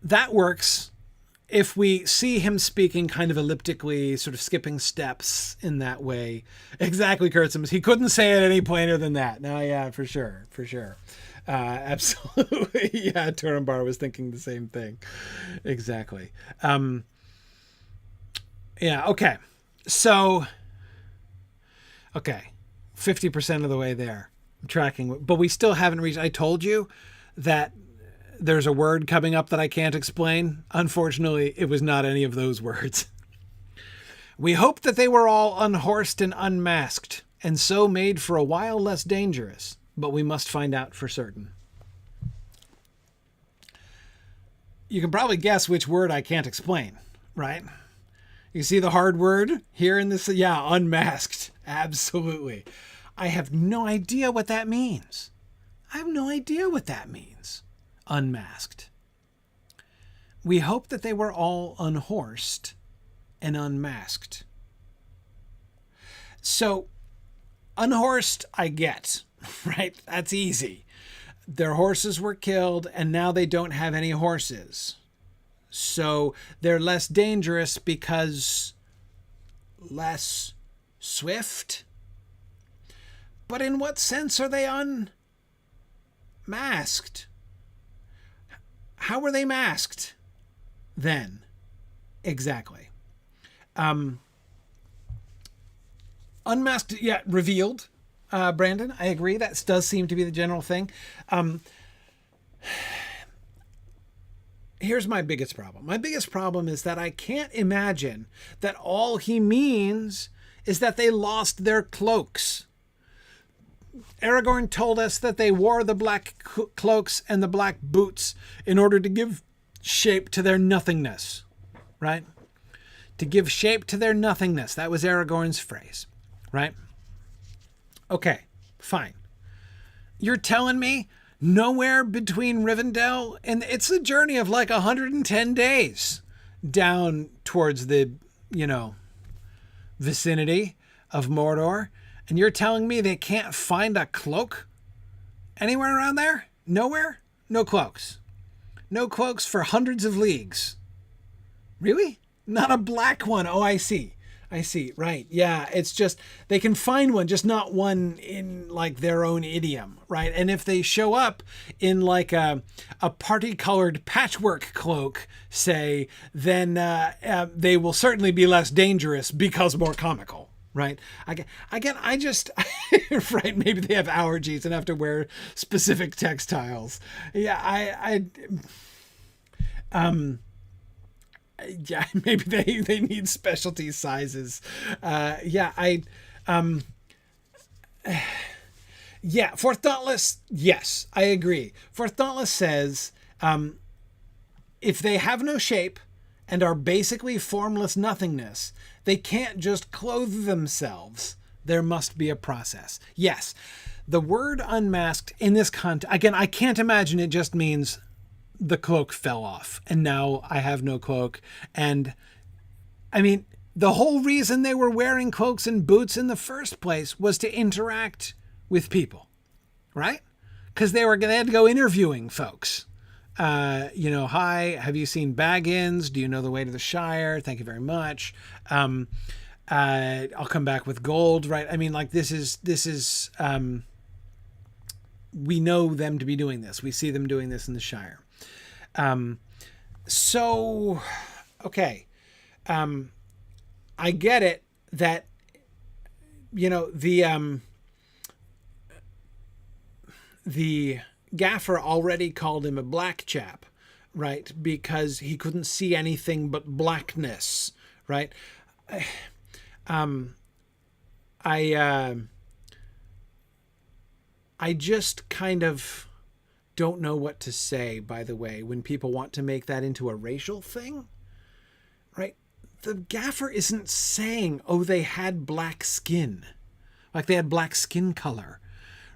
[SPEAKER 1] That works if we see him speaking kind of elliptically, sort of skipping steps in that way. Exactly, Kurtzums. He couldn't say it any plainer than that. No, yeah, for sure. Absolutely. Yeah, Turambar was thinking the same thing. Exactly. Okay. So, 50% of the way there. I'm tracking, but we still haven't reached. I told you that there's a word coming up that I can't explain. Unfortunately, it was not any of those words. We hoped that they were all unhorsed and unmasked, and so made for a while less dangerous. But we must find out for certain. You can probably guess which word I can't explain, right? You see the hard word here in this? Yeah, unmasked. Absolutely. I have no idea what that means. Unmasked. We hope that they were all unhorsed and unmasked. So, unhorsed, I get. Right? That's easy. Their horses were killed and now they don't have any horses. So they're less dangerous because less swift. But in what sense are they unmasked? How were they masked then? Exactly. Unmasked, yeah, revealed. Brandon, I agree. That does seem to be the general thing. Here's my biggest problem. My biggest problem is that I can't imagine that all he means is that they lost their cloaks. Aragorn told us that they wore the black cloaks and the black boots in order to give shape to their nothingness, right? To give shape to their nothingness. That was Aragorn's phrase, right? Okay, fine. You're telling me nowhere between Rivendell, and it's a journey of like 110 days down towards the, vicinity of Mordor, and you're telling me they can't find a cloak anywhere around there? Nowhere? No cloaks. No cloaks for hundreds of leagues. Really? Not a black one. Oh, I see. Right. Yeah. It's just, they can find one, just not one in like their own idiom. Right. And if they show up in like a party colored patchwork cloak, say, then they will certainly be less dangerous because more comical. Right. I just, right. Maybe they have allergies and have to wear specific textiles. Yeah. Yeah, maybe they need specialty sizes. Yeah, Fourth Dauntless, yes, I agree. Fourth Dauntless says if they have no shape and are basically formless nothingness, they can't just clothe themselves. There must be a process. Yes, the word unmasked in this context, again, I can't imagine it just means the cloak fell off and now I have no cloak. And I mean, the whole reason they were wearing cloaks and boots in the first place was to interact with people, right? Because they had to go interviewing folks. Hi, have you seen Baggins? Do you know the way to the Shire? Thank you very much. I'll come back with gold, right? I mean, like this is, we know them to be doing this. We see them doing this in the Shire. Okay. I get it that, the gaffer already called him a black chap, right? Because he couldn't see anything but blackness, right? I just kind of don't know what to say, by the way, when people want to make that into a racial thing, right? The gaffer isn't saying, oh, they had black skin, like they had black skin color,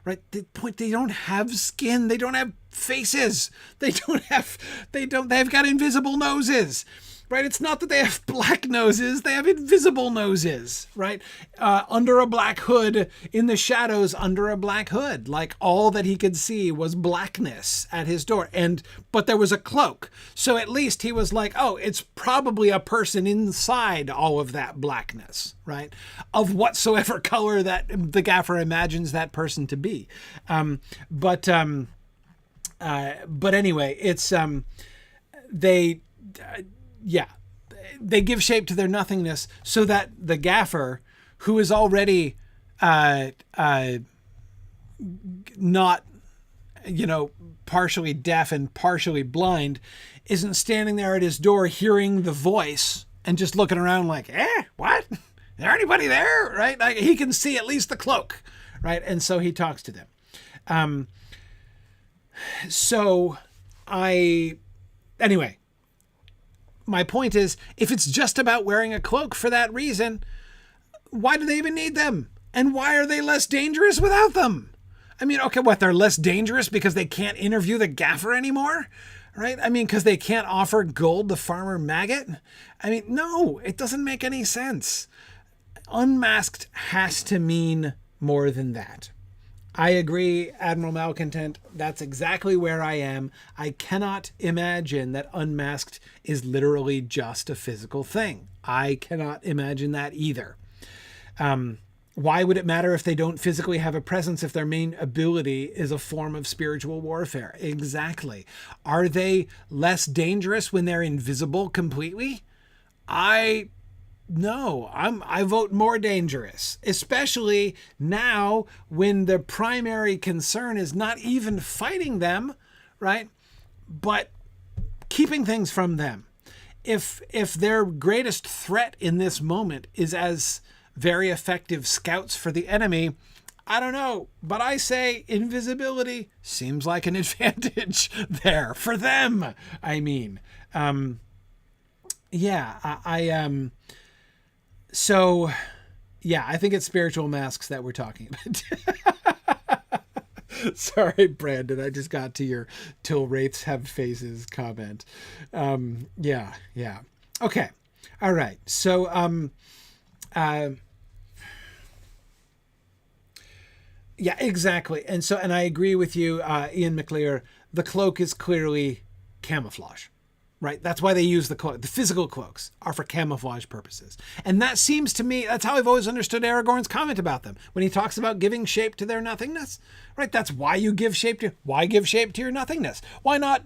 [SPEAKER 1] right? The point, they don't have skin. They don't have faces. They've got invisible noses, right? It's not that they have black noses. They have invisible noses, right? Under a black hood, in the shadows under a black hood. Like all that he could see was blackness at his door. But there was a cloak. So at least he was like, oh, it's probably a person inside all of that blackness, right? Of whatsoever color that the gaffer imagines that person to be. But anyway, it's, they give shape to their nothingness so that the gaffer, who is already not, partially deaf and partially blind, isn't standing there at his door hearing the voice and just looking around like, what? Is there anybody there? Right? Like, he can see at least the cloak, right? And so he talks to them. Anyway, my point is, if it's just about wearing a cloak for that reason, why do they even need them? And why are they less dangerous without them? I mean, okay, what, they're less dangerous because they can't interview the gaffer anymore? Right? I mean, because they can't offer gold to Farmer Maggot? I mean, no, it doesn't make any sense. Unmasked has to mean more than that. I agree, Admiral Malcontent. That's exactly where I am. I cannot imagine that unmasked is literally just a physical thing. I cannot imagine that either. Why would it matter if they don't physically have a presence if their main ability is a form of spiritual warfare? Exactly. Are they less dangerous when they're invisible completely? No, I vote more dangerous, especially now when the primary concern is not even fighting them, right? But keeping things from them. If their greatest threat in this moment is as very effective scouts for the enemy, I don't know, but I say invisibility seems like an advantage there for them. I mean, So, yeah, I think it's spiritual masks that we're talking about. Sorry, Brandon, I just got to your "till wraiths have faces" comment. Yeah. Okay. All right. So, yeah, exactly. And I agree with you, Ian McLear. The cloak is clearly camouflage. Right? That's why they use the cloak. The physical cloaks are for camouflage purposes. And that seems to me, that's how I've always understood Aragorn's comment about them. When he talks about giving shape to their nothingness, right? That's why you give shape to your nothingness? Why not,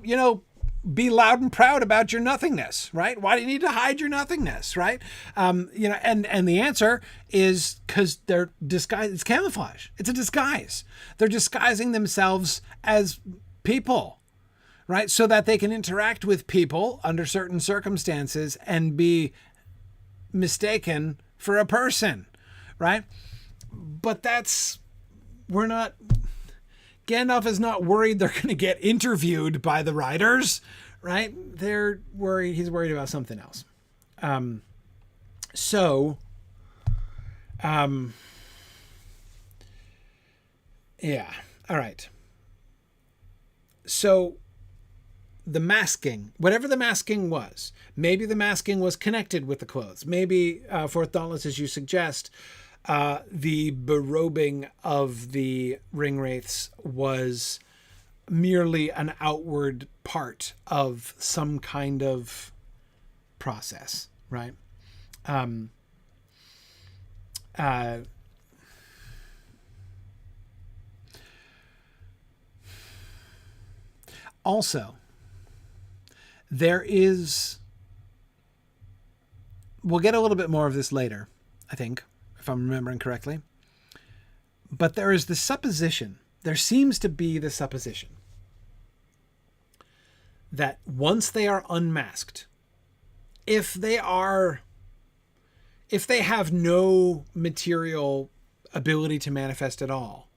[SPEAKER 1] be loud and proud about your nothingness, right? Why do you need to hide your nothingness, right? And the answer is because they're disguised. It's camouflage. It's a disguise. They're disguising themselves as people, right? So that they can interact with people under certain circumstances and be mistaken for a person, right? But that's Gandalf is not worried they're going to get interviewed by the riders, right? He's worried about something else. Yeah. All right. So the masking, whatever the masking was, maybe the masking was connected with the clothes. Maybe, for thoughtless as you suggest, the berobing of the ringwraiths was merely an outward part of some kind of process, right? Also, we'll get a little bit more of this later, I think, if I'm remembering correctly. But there is the supposition, there seems to be the supposition that once they are unmasked, if they have no material ability to manifest at all,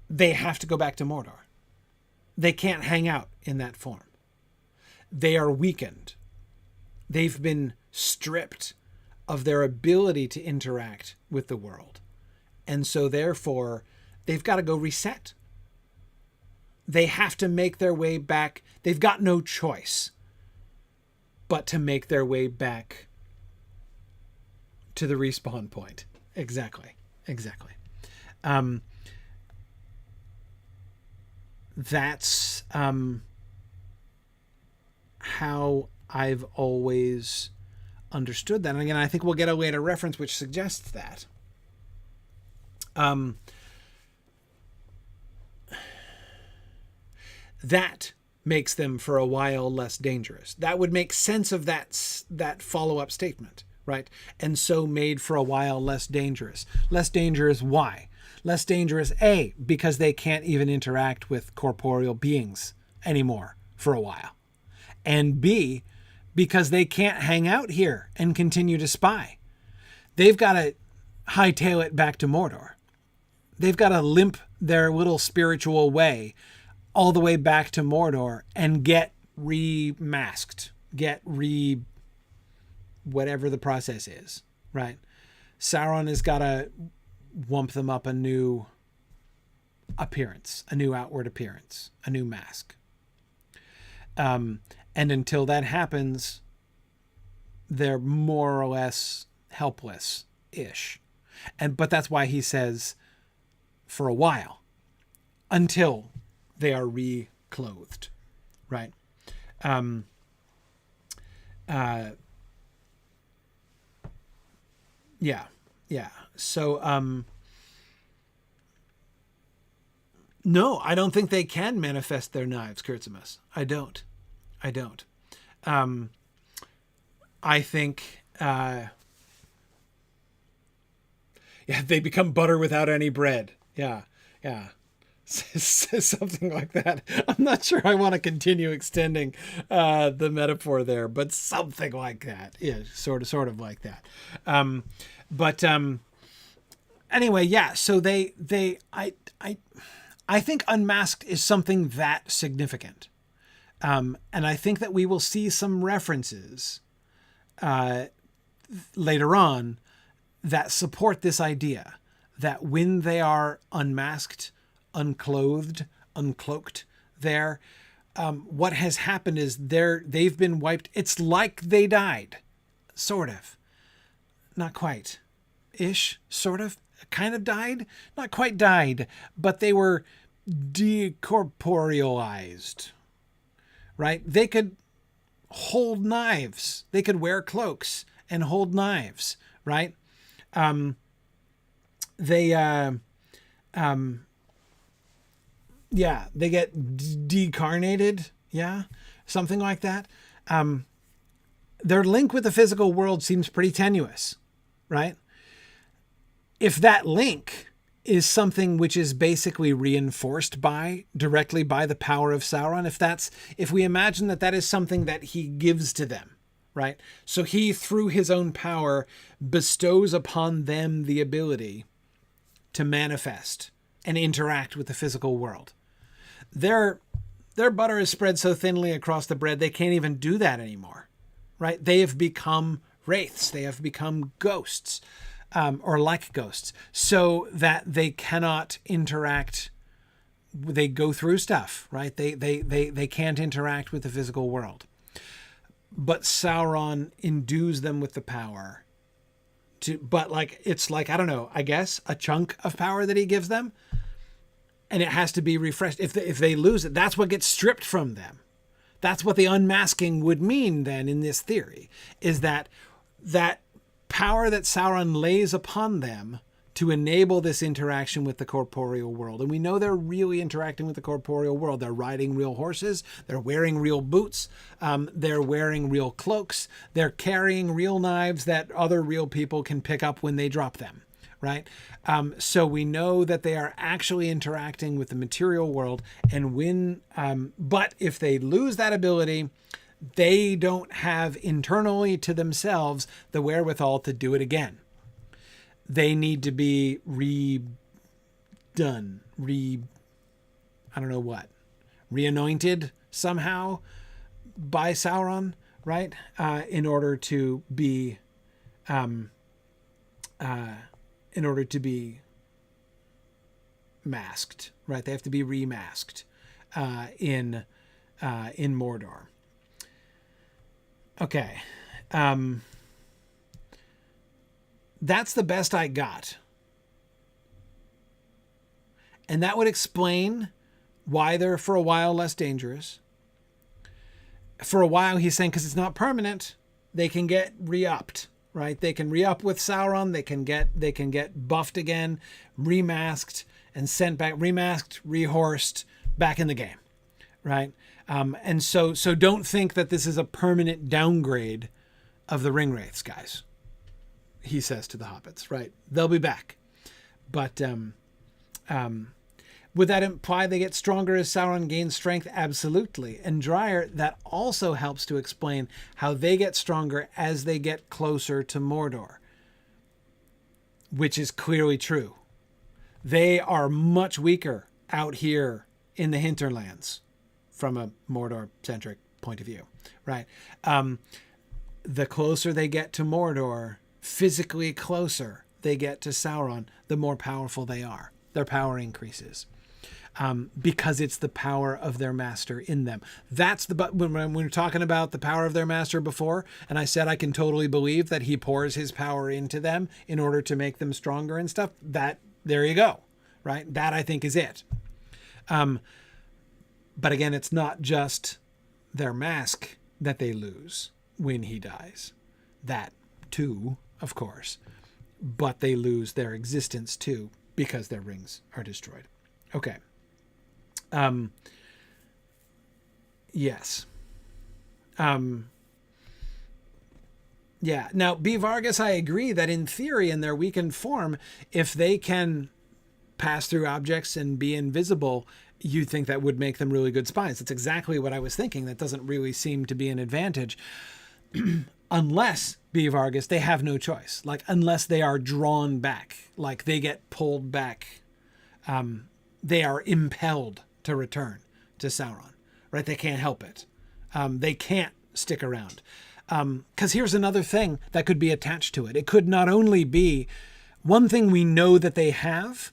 [SPEAKER 1] they have to go back to Mordor. They can't hang out in that form. They are weakened. They've been stripped of their ability to interact with the world. And so therefore, they've got to go reset. They have to make their way back. They've got no choice but to make their way back to the respawn point. Exactly. That's how I've always understood that. And again, I think we'll get a later reference which suggests that. That makes them for a while less dangerous. That would make sense of that follow-up statement, right? And so made for a while less dangerous. Less dangerous, why? Less dangerous, A, because they can't even interact with corporeal beings anymore for a while. And B, because they can't hang out here and continue to spy. They've got to hightail it back to Mordor. They've got to limp their little spiritual way all the way back to Mordor and get remasked, whatever the process is, right? Sauron has got to wump them up a new appearance, a new outward appearance, a new mask. And until that happens, they're more or less helpless-ish. But that's why he says for a while, until they are reclothed, right? Yeah. So, no, I don't think they can manifest their knives, Kurtzimus. I don't. I think, they become butter without any bread. Yeah. Something like that. I'm not sure I want to continue extending the metaphor there, but something like that. Yeah, sort of like that. Anyway, yeah. So I think unmasked is something that significant, and I think that we will see some references later on that support this idea that when they are unmasked, unclothed, uncloaked there, what has happened is they've been wiped. It's like they died, sort of, not quite, ish, sort of, kind of died, not quite died, but they were decorporealized, right? They could hold knives. They could wear cloaks and hold knives, right? They get decarnated. Yeah. Something like that. Their link with the physical world seems pretty tenuous, right? If that link is something which is basically reinforced directly by the power of Sauron, if we imagine that is something that he gives to them, right? So he, through his own power, bestows upon them the ability to manifest and interact with the physical world. Their butter is spread so thinly across the bread, they can't even do that anymore, right? They have become wraiths. They have become ghosts, or like ghosts, so that they cannot interact. They go through stuff, right? They can't interact with the physical world. But Sauron endues them with the power but like, it's like, I don't know, I guess a chunk of power that he gives them, and it has to be refreshed. If they lose it, that's what gets stripped from them. That's what the unmasking would mean then in this theory, is that power that Sauron lays upon them to enable this interaction with the corporeal world. And we know they're really interacting with the corporeal world. They're riding real horses. They're wearing real boots. They're wearing real cloaks. They're carrying real knives that other real people can pick up when they drop them, right? So we know that they are actually interacting with the material world. And but if they lose that ability, they don't have internally to themselves the wherewithal to do it again. They need to be reanointed somehow by Sauron, right? In order to be masked, right? They have to be remasked in Mordor. Okay. That's the best I got. And that would explain why they're for a while less dangerous. For a while, he's saying, because it's not permanent, they can get re-upped, right? They can re-up with Sauron. They can get buffed again, remasked, and sent back, remasked, rehorsed, back in the game, right? And so don't think that this is a permanent downgrade of the Ringwraiths, guys. He says to the hobbits, right? They'll be back. But would that imply they get stronger as Sauron gains strength? Absolutely. And Dryer, that also helps to explain how they get stronger as they get closer to Mordor, which is clearly true. They are much weaker out here in the hinterlands from a Mordor-centric point of view, right? The closer they get to Mordor, physically closer they get to Sauron, the more powerful they are. Their power increases because it's the power of their master in them. When we were talking about the power of their master before, and I said I can totally believe that he pours his power into them in order to make them stronger and stuff. There you go, right? That I think is it. But again, it's not just their mask that they lose when he dies. That too, of course, but they lose their existence too because their rings are destroyed. Okay. Yes. Yeah. Now, B. Vargas, I agree that in theory, in their weakened form, if they can pass through objects and be invisible, you'd think that would make them really good spies. That's exactly what I was thinking. That doesn't really seem to be an advantage. Unless, B. Vargas, they have no choice. Like, unless they are drawn back, like they get pulled back, they are impelled to return to Sauron, right? They can't help it. They can't stick around. Because here's another thing that could be attached to it. It could not only be one thing we know that they have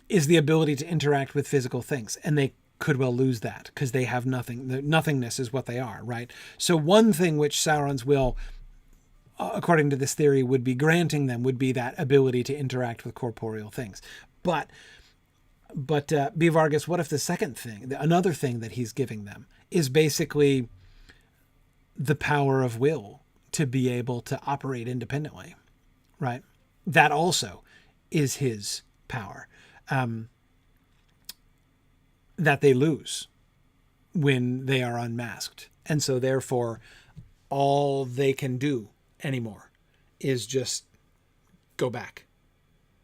[SPEAKER 1] is the ability to interact with physical things, and they could well lose that because they have nothing. The nothingness is what they are, right? So one thing which Sauron's will, according to this theory, would be granting them would be that ability to interact with corporeal things. But B. Vargas, what if the second thing, another thing that he's giving them is basically the power of will to be able to operate independently, right? That also is his power. That they lose when they are unmasked. And so therefore, all they can do anymore is just go back,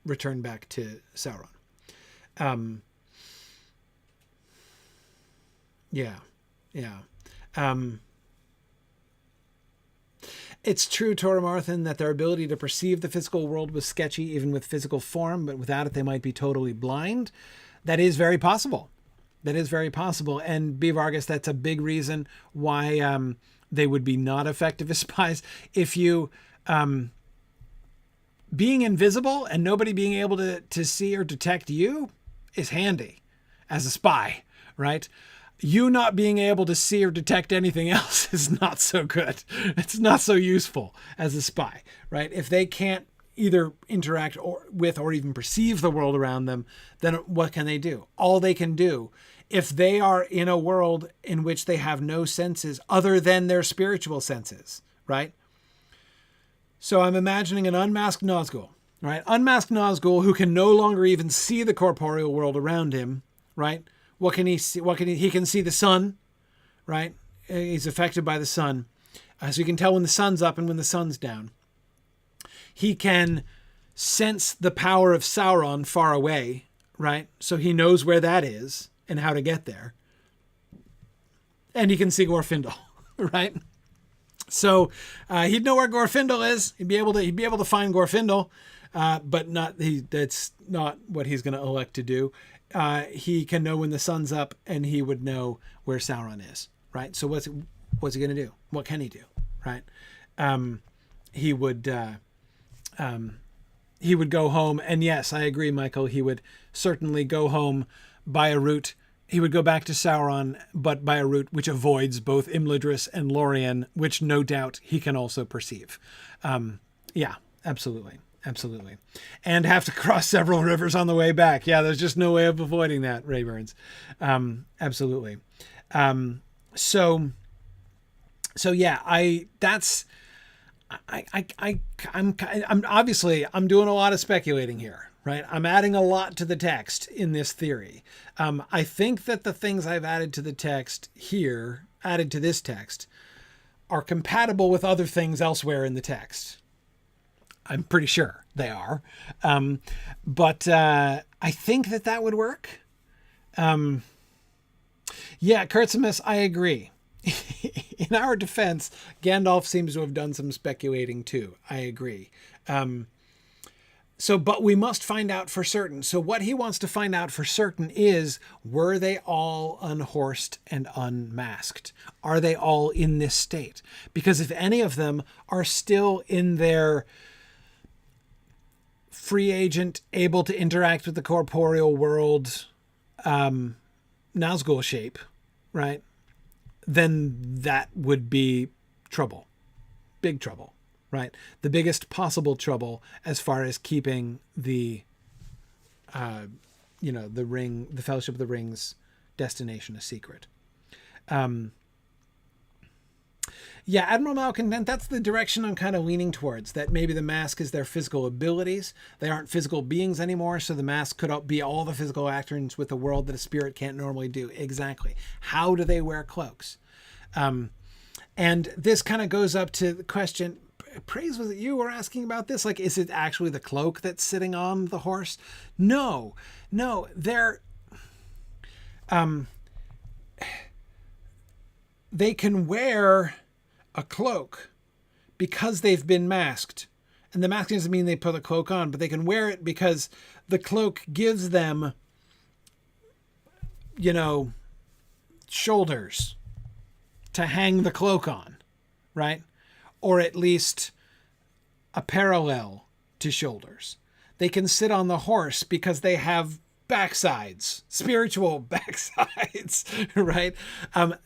[SPEAKER 1] return back to Sauron. Yeah. It's true, Toromorthan, that their ability to perceive the physical world was sketchy, even with physical form, but without it, they might be totally blind. That is very possible. That is very possible. And B. Vargas, that's a big reason why they would be not effective as spies. If you, being invisible and nobody being able to see or detect you is handy as a spy, right? You not being able to see or detect anything else is not so good. It's not so useful as a spy, right? If they can't either interact with or even perceive the world around them, then what can they do? All they can do, if they are in a world in which they have no senses other than their spiritual senses, right? So I'm imagining an unmasked Nazgul, right? Unmasked Nazgul who can no longer even see the corporeal world around him, right? What can he see? He can see the sun, right? He's affected by the sun. So he can tell when the sun's up and when the sun's down. He can sense the power of Sauron far away, right? So he knows where that is and how to get there. And he can see Glorfindel, right? So he'd know where Glorfindel is. He'd be able to find Glorfindel, but that's not what he's going to elect to do. He can know when the sun's up, and he would know where Sauron is, right? So what's he going to do? What can he do, right? He would go home, and yes, I agree, Michael. He would certainly go home by a route. He would go back to Sauron, but by a route which avoids both Imladris and Lorien, which no doubt he can also perceive. Yeah, absolutely. Absolutely. And have to cross several rivers on the way back. Yeah, there's just no way of avoiding that, Ray Burns. Absolutely. So yeah, I'm obviously doing a lot of speculating here, right? I'm adding a lot to the text in this theory. I think that the things I've added to this text, are compatible with other things elsewhere in the text. I'm pretty sure they are. But I think that would work. Yeah, Kurtzimus, I agree. In our defense, Gandalf seems to have done some speculating too. I agree. But we must find out for certain. So what he wants to find out for certain is, were they all unhorsed and unmasked? Are they all in this state? Because if any of them are still in their free agent, able to interact with the corporeal world, Nazgul shape, right? Then that would be trouble. Big trouble, right? The biggest possible trouble as far as keeping the Fellowship of the Ring's destination a secret. Yeah, Admiral Malcontent, that's the direction I'm kind of leaning towards, that maybe the mask is their physical abilities. They aren't physical beings anymore, so the mask could be all the physical actions with the world that a spirit can't normally do. Exactly. How do they wear cloaks? And this kind of goes up to the question, Praise, was it you were asking about this? Like, is it actually the cloak that's sitting on the horse? No, they can wear a cloak because they've been masked. And the masking doesn't mean they put a cloak on, but they can wear it because the cloak gives them, shoulders to hang the cloak on, right? Or at least a parallel to shoulders. They can sit on the horse because they have backsides, spiritual backsides, right?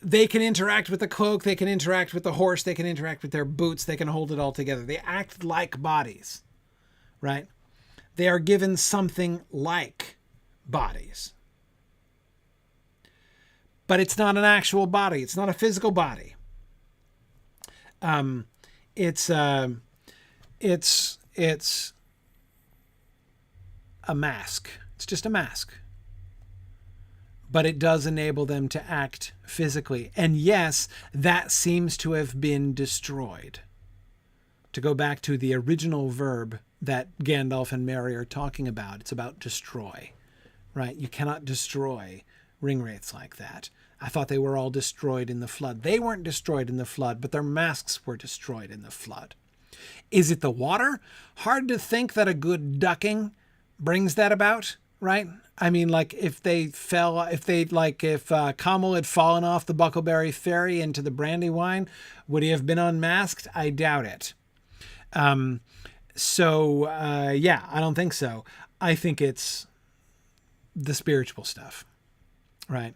[SPEAKER 1] They can interact with the cloak, they can interact with the horse, they can interact with their boots, they can hold it all together. They act like bodies, right? They are given something like bodies. But it's not an actual body. It's not a physical body. It's a mask. It's just a mask. But it does enable them to act physically. And yes, that seems to have been destroyed. To go back to the original verb that Gandalf and Merry are talking about, it's about destroy, right? You cannot destroy ring wraiths like that. I thought they were all destroyed in the flood. They weren't destroyed in the flood, but their masks were destroyed in the flood. Is it the water? Hard to think that a good ducking brings that about, right? I mean, like if Kamal had fallen off the Buckleberry Ferry into the Brandywine, would he have been unmasked? I doubt it. Yeah, I don't think so. I think it's the spiritual stuff, right?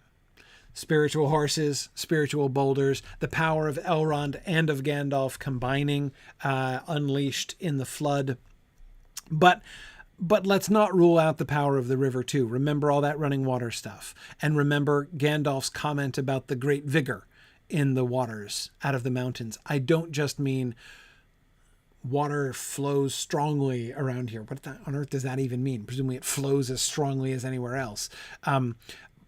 [SPEAKER 1] Spiritual horses, spiritual boulders, the power of Elrond and of Gandalf combining, unleashed in the flood. But let's not rule out the power of the river too. Remember all that running water stuff. And remember Gandalf's comment about the great vigor in the waters out of the mountains. I don't just mean water flows strongly around here. What on earth does that even mean? Presumably it flows as strongly as anywhere else.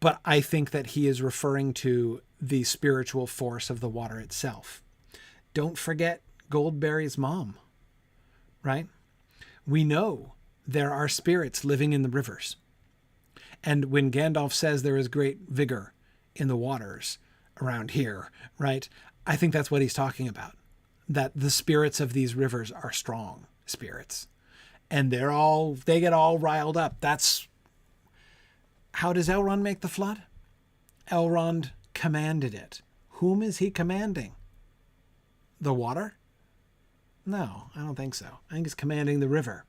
[SPEAKER 1] But I think that he is referring to the spiritual force of the water itself. Don't forget Goldberry's mom, right? We know there are spirits living in the rivers. And when Gandalf says there is great vigor in the waters around here, right? I think that's what he's talking about. That the spirits of these rivers are strong spirits. And they get all riled up. How does Elrond make the flood? Elrond commanded it. Whom is he commanding? The water? No, I don't think so. I think he's commanding the river,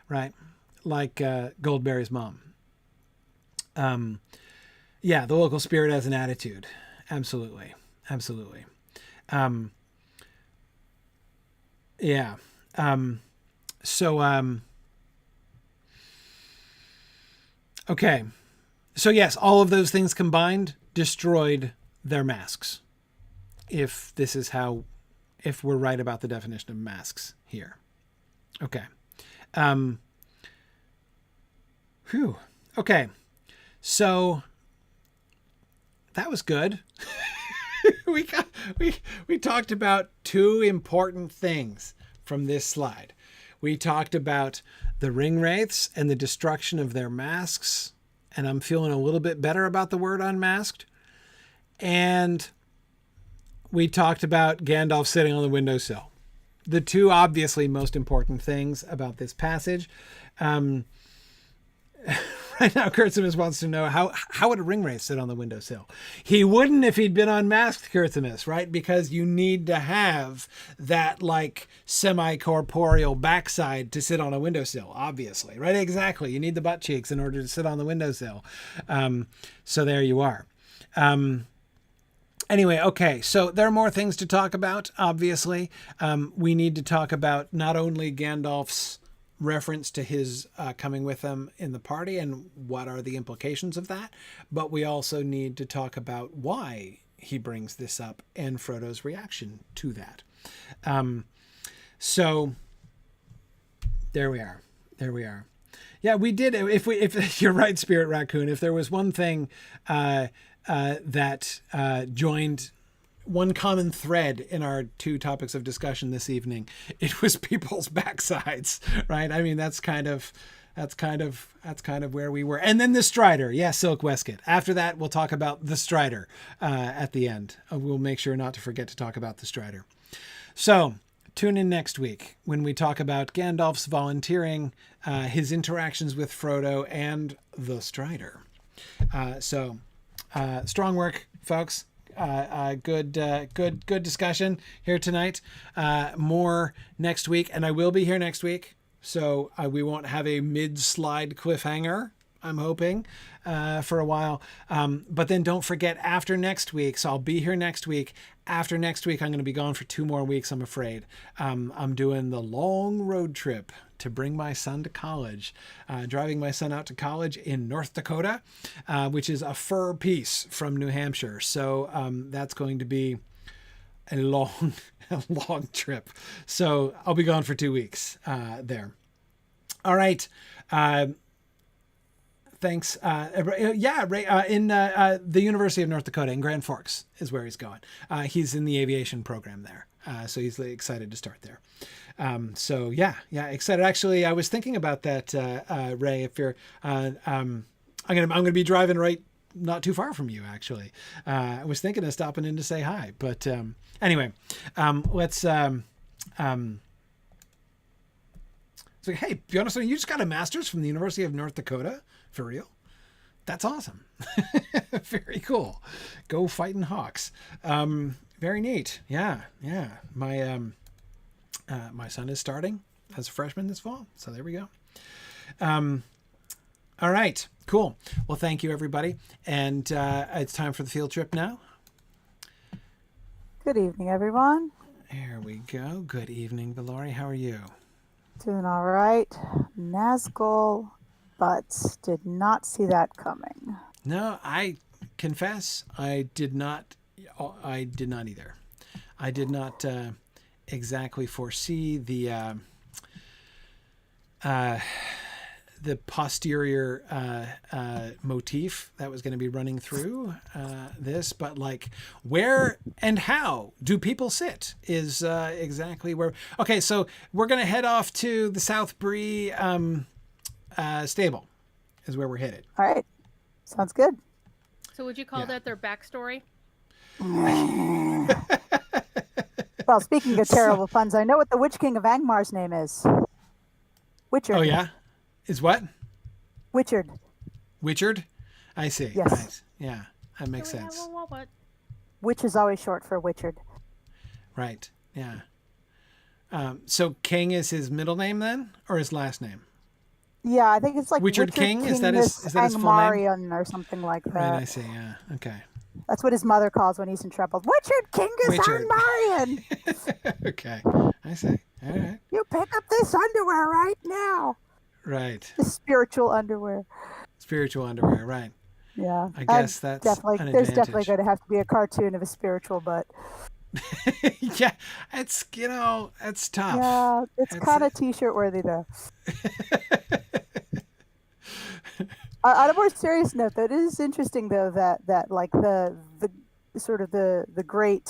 [SPEAKER 1] right? Like Goldberry's mom. Yeah, the local spirit has an attitude. Absolutely. Absolutely. Yeah. Okay. So yes, all of those things combined destroyed their masks. If we're right about the definition of masks here. Okay. Okay. So that was good. we talked about two important things from this slide. We talked about the ring wraiths and the destruction of their masks, and I'm feeling a little bit better about the word unmasked. And we talked about Gandalf sitting on the windowsill. The two obviously most important things about this passage. Right now, Kurtzimus wants to know how would a ring wraith sit on the windowsill? He wouldn't if he'd been unmasked, Kurtzimus, right? Because you need to have that like semi-corporeal backside to sit on a windowsill, obviously, right? Exactly. You need the butt cheeks in order to sit on the windowsill. So there you are. Anyway, okay, so there are more things to talk about, obviously. We need to talk about not only Gandalf's reference to his coming with them in the party and what are the implications of that, but we also need to talk about why he brings this up and Frodo's reaction to that. So there we are. Yeah, we did. If you're right, Spirit Raccoon, if there was one thing that joined one common thread in our two topics of discussion this evening, it was people's backsides, right? I mean, that's kind of where we were. And then the Strider. Yeah, Silk Westcott. After that, we'll talk about the Strider at the end. We'll make sure not to forget to talk about the Strider. So tune in next week when we talk about Gandalf's volunteering, his interactions with Frodo, and the Strider. Strong work, folks. Good discussion here tonight. More next week, and I will be here next week, so we won't have a mid-slide cliffhanger, I'm hoping, for a while. But then don't forget, after next week, so I'll be here next week. After next week, I'm going to be gone for 2 more weeks, I'm afraid. I'm doing the long road trip to bring my son to college, driving my son out to college in North Dakota, which is a fur piece from New Hampshire. So that's going to be a long trip. So I'll be gone for 2 weeks there. All right. Thanks. Ray, in the University of North Dakota in Grand Forks is where he's going. He's in the aviation program there. So he's excited to start there. Excited. Actually, I was thinking about that, Ray, if you're, I'm going to be driving right not too far from you, actually. I was thinking of stopping in to say hi, but anyway, let's. So, hey, Fiona, so you just got a master's from the University of North Dakota, for real? That's awesome. Very cool. Go fighting Hawks. Very neat. Yeah. My my son is starting as a freshman this fall, so there we go. All right, cool. Well, thank you, everybody. And it's time for the field trip now.
[SPEAKER 2] Good evening, everyone.
[SPEAKER 1] There we go. Good evening, Valori. How are you?
[SPEAKER 2] Doing all right. Nazgul, but did not see that coming.
[SPEAKER 1] No, I confess I did not either. I did not exactly foresee the posterior motif that was going to be running through this, but like where and how do people sit is exactly where. Okay, so we're going to head off to the South Bree stable is where we're headed.
[SPEAKER 2] All right. Sounds good.
[SPEAKER 3] So would you call that their backstory?
[SPEAKER 2] Well, speaking of terrible puns, I know what the Witch King of Angmar's name is. Witchard.
[SPEAKER 1] Oh, yeah? Is what?
[SPEAKER 2] Witchard.
[SPEAKER 1] Witchard? I see.
[SPEAKER 2] Yes.
[SPEAKER 1] Right. Yeah, that makes sense.
[SPEAKER 3] What?
[SPEAKER 2] Witch is always short for Witchard.
[SPEAKER 1] Right. Yeah. So King is his middle name then, or his last name?
[SPEAKER 2] Yeah, I think it's like
[SPEAKER 1] Witchard King? Is that his full name?
[SPEAKER 2] Angmarian or something like that.
[SPEAKER 1] Right, I see. Yeah. Okay.
[SPEAKER 2] That's what his mother calls when he's in trouble. Witchard King is
[SPEAKER 1] Witchard.
[SPEAKER 2] Angmarian.
[SPEAKER 1] Okay. I see. All right.
[SPEAKER 2] You pick up this underwear right now.
[SPEAKER 1] Right.
[SPEAKER 2] The spiritual underwear.
[SPEAKER 1] Spiritual underwear. Right.
[SPEAKER 2] Yeah.
[SPEAKER 1] I guess that's
[SPEAKER 2] definitely
[SPEAKER 1] an
[SPEAKER 2] there's
[SPEAKER 1] advantage.
[SPEAKER 2] definitely going to have to be a cartoon of a spiritual butt.
[SPEAKER 1] Yeah. It's, it's tough.
[SPEAKER 2] Yeah, it's kind of t-shirt worthy though. On a more serious note, though, it is interesting though that like the sort of the great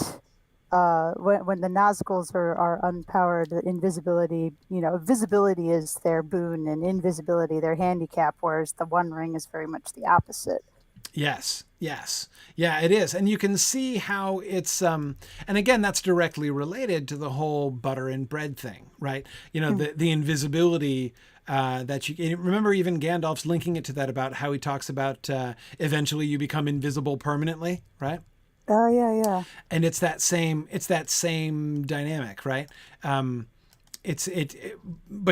[SPEAKER 2] when the Nazguls are unpowered, the invisibility, visibility is their boon and invisibility their handicap, whereas the One Ring is very much the opposite.
[SPEAKER 1] Yes. Yeah, it is. And you can see how it's, and again, that's directly related to the whole butter and bread thing, right? The invisibility that you remember, even Gandalf's linking it to that about how he talks about eventually you become invisible permanently, right?
[SPEAKER 2] Oh, yeah.
[SPEAKER 1] And it's that same dynamic, right? But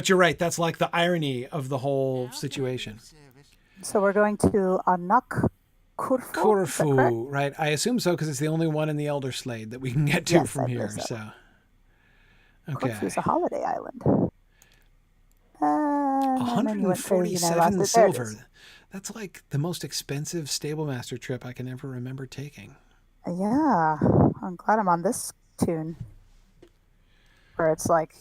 [SPEAKER 1] you're right. That's like the irony of the whole situation.
[SPEAKER 2] So we're going to Anak
[SPEAKER 1] Corfu, right? I assume so because it's the only one in the Elder Slade that we can get to from here. So, okay.
[SPEAKER 2] Corfu is a holiday island.
[SPEAKER 1] 147 silver. That's like the most expensive Stablemaster trip I can ever remember taking.
[SPEAKER 2] Yeah, I'm glad I'm on this tune. Where it's like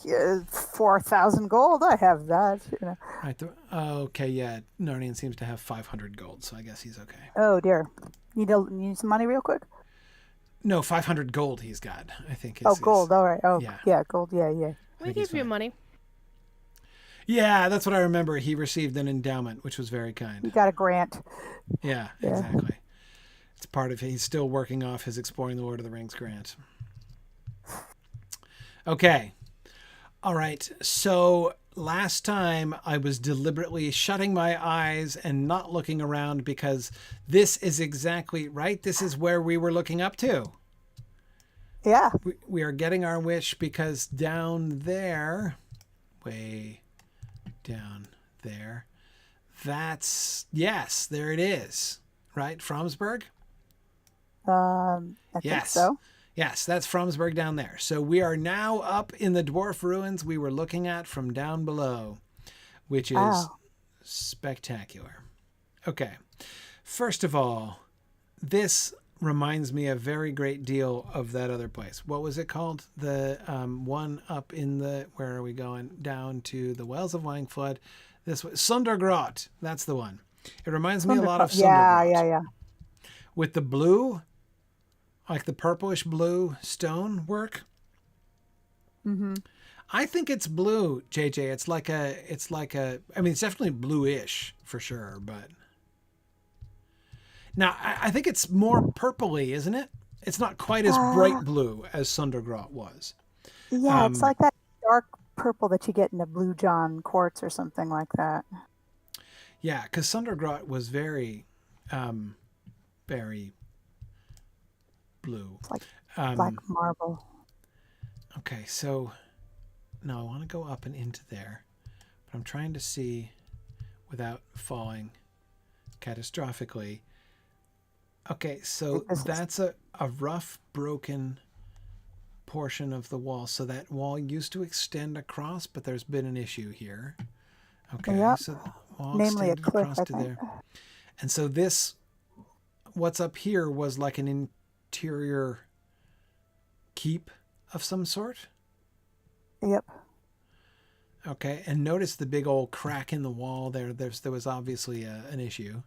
[SPEAKER 2] 4,000 gold. I have that.
[SPEAKER 1] Right. Okay. Yeah. Narnian seems to have 500 gold, so I guess he's okay.
[SPEAKER 2] Oh dear. Need some money real quick?
[SPEAKER 1] No, 500 gold he's got. I think.
[SPEAKER 2] Gold. All right. Oh,
[SPEAKER 1] yeah.
[SPEAKER 2] Yeah. Gold. Yeah.
[SPEAKER 3] We give you money.
[SPEAKER 1] Yeah, that's what I remember. He received an endowment, which was very kind.
[SPEAKER 2] He got a grant.
[SPEAKER 1] Yeah. Exactly. It's part of. He's still working off his Exploring the Lord of the Rings grant. Okay. All right. So last time I was deliberately shutting my eyes and not looking around because this is exactly right. This is where we were looking up to.
[SPEAKER 2] Yeah.
[SPEAKER 1] We are getting our wish because down there, way down there, yes, there it is. Right? Fromsburg?
[SPEAKER 2] I think so.
[SPEAKER 1] Yes, that's Fromsburg down there. So we are now up in the dwarf ruins we were looking at from down below, which is spectacular. Okay. First of all, this reminds me a very great deal of that other place. What was it called? The one up in the, where are we going? Down to the Wells of Wangflood. This was Sundergrot. That's the one. It reminds me a lot of Sundergrot.
[SPEAKER 2] Yeah.
[SPEAKER 1] With the blue, like the purplish blue stone work.
[SPEAKER 2] Mm-hmm.
[SPEAKER 1] I think it's blue, JJ. It's like a, I mean, it's definitely bluish for sure, but Now, I think it's more purpley, isn't it? It's not quite as bright blue as Sundergrot was.
[SPEAKER 2] Yeah, it's like that dark purple that you get in a Blue John quartz or something like that.
[SPEAKER 1] Yeah, because Sundergrot was very, very blue.
[SPEAKER 2] It's like black marble.
[SPEAKER 1] Okay, so now I want to go up and into there, but I'm trying to see without falling catastrophically. Okay, so that's a rough, broken portion of the wall. So that wall used to extend across, but there's been an issue here. Okay,
[SPEAKER 2] yep.
[SPEAKER 1] so the wall
[SPEAKER 2] Namely
[SPEAKER 1] extended
[SPEAKER 2] a cliff,
[SPEAKER 1] across
[SPEAKER 2] I
[SPEAKER 1] to
[SPEAKER 2] think.
[SPEAKER 1] there. And so this, what's up here was like an interior keep of some sort.
[SPEAKER 2] Yep.
[SPEAKER 1] Okay, and notice the big old crack in the wall there. There was obviously an issue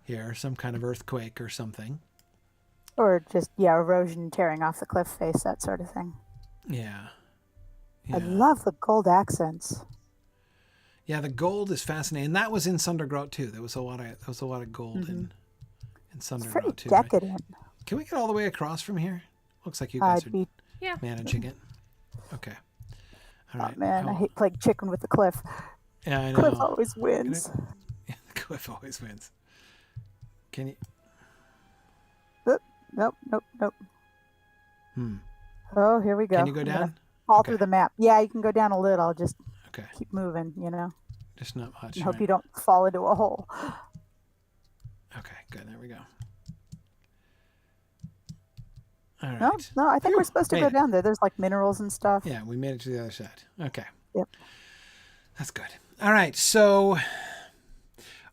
[SPEAKER 1] here, some kind of earthquake or something.
[SPEAKER 2] Or just, erosion tearing off the cliff face, that sort of thing.
[SPEAKER 1] Yeah.
[SPEAKER 2] I love the gold accents.
[SPEAKER 1] Yeah, the gold is fascinating. That was in Sundergrot too. There was a lot of gold in Sundergrot too.
[SPEAKER 2] Decadent.
[SPEAKER 1] Right? Can we get all the way across from here? Looks like you guys are managing it. Okay. All right.
[SPEAKER 2] Oh man, I hate playing chicken with the cliff.
[SPEAKER 1] Yeah, I know.
[SPEAKER 2] Cliff always wins.
[SPEAKER 1] The cliff always wins. Can you?
[SPEAKER 2] Nope. Oh, here we go.
[SPEAKER 1] Can you go down?
[SPEAKER 2] Fall through the map. Yeah, you can go down a little. Just
[SPEAKER 1] okay.
[SPEAKER 2] Keep moving,
[SPEAKER 1] Just not much.
[SPEAKER 2] And hope you don't fall into a hole.
[SPEAKER 1] Okay, good. There we go. All right.
[SPEAKER 2] No, I think we're supposed to go down there. There's like minerals and stuff.
[SPEAKER 1] Yeah, we made it to the other side. Okay.
[SPEAKER 2] Yep.
[SPEAKER 1] That's good. All right, so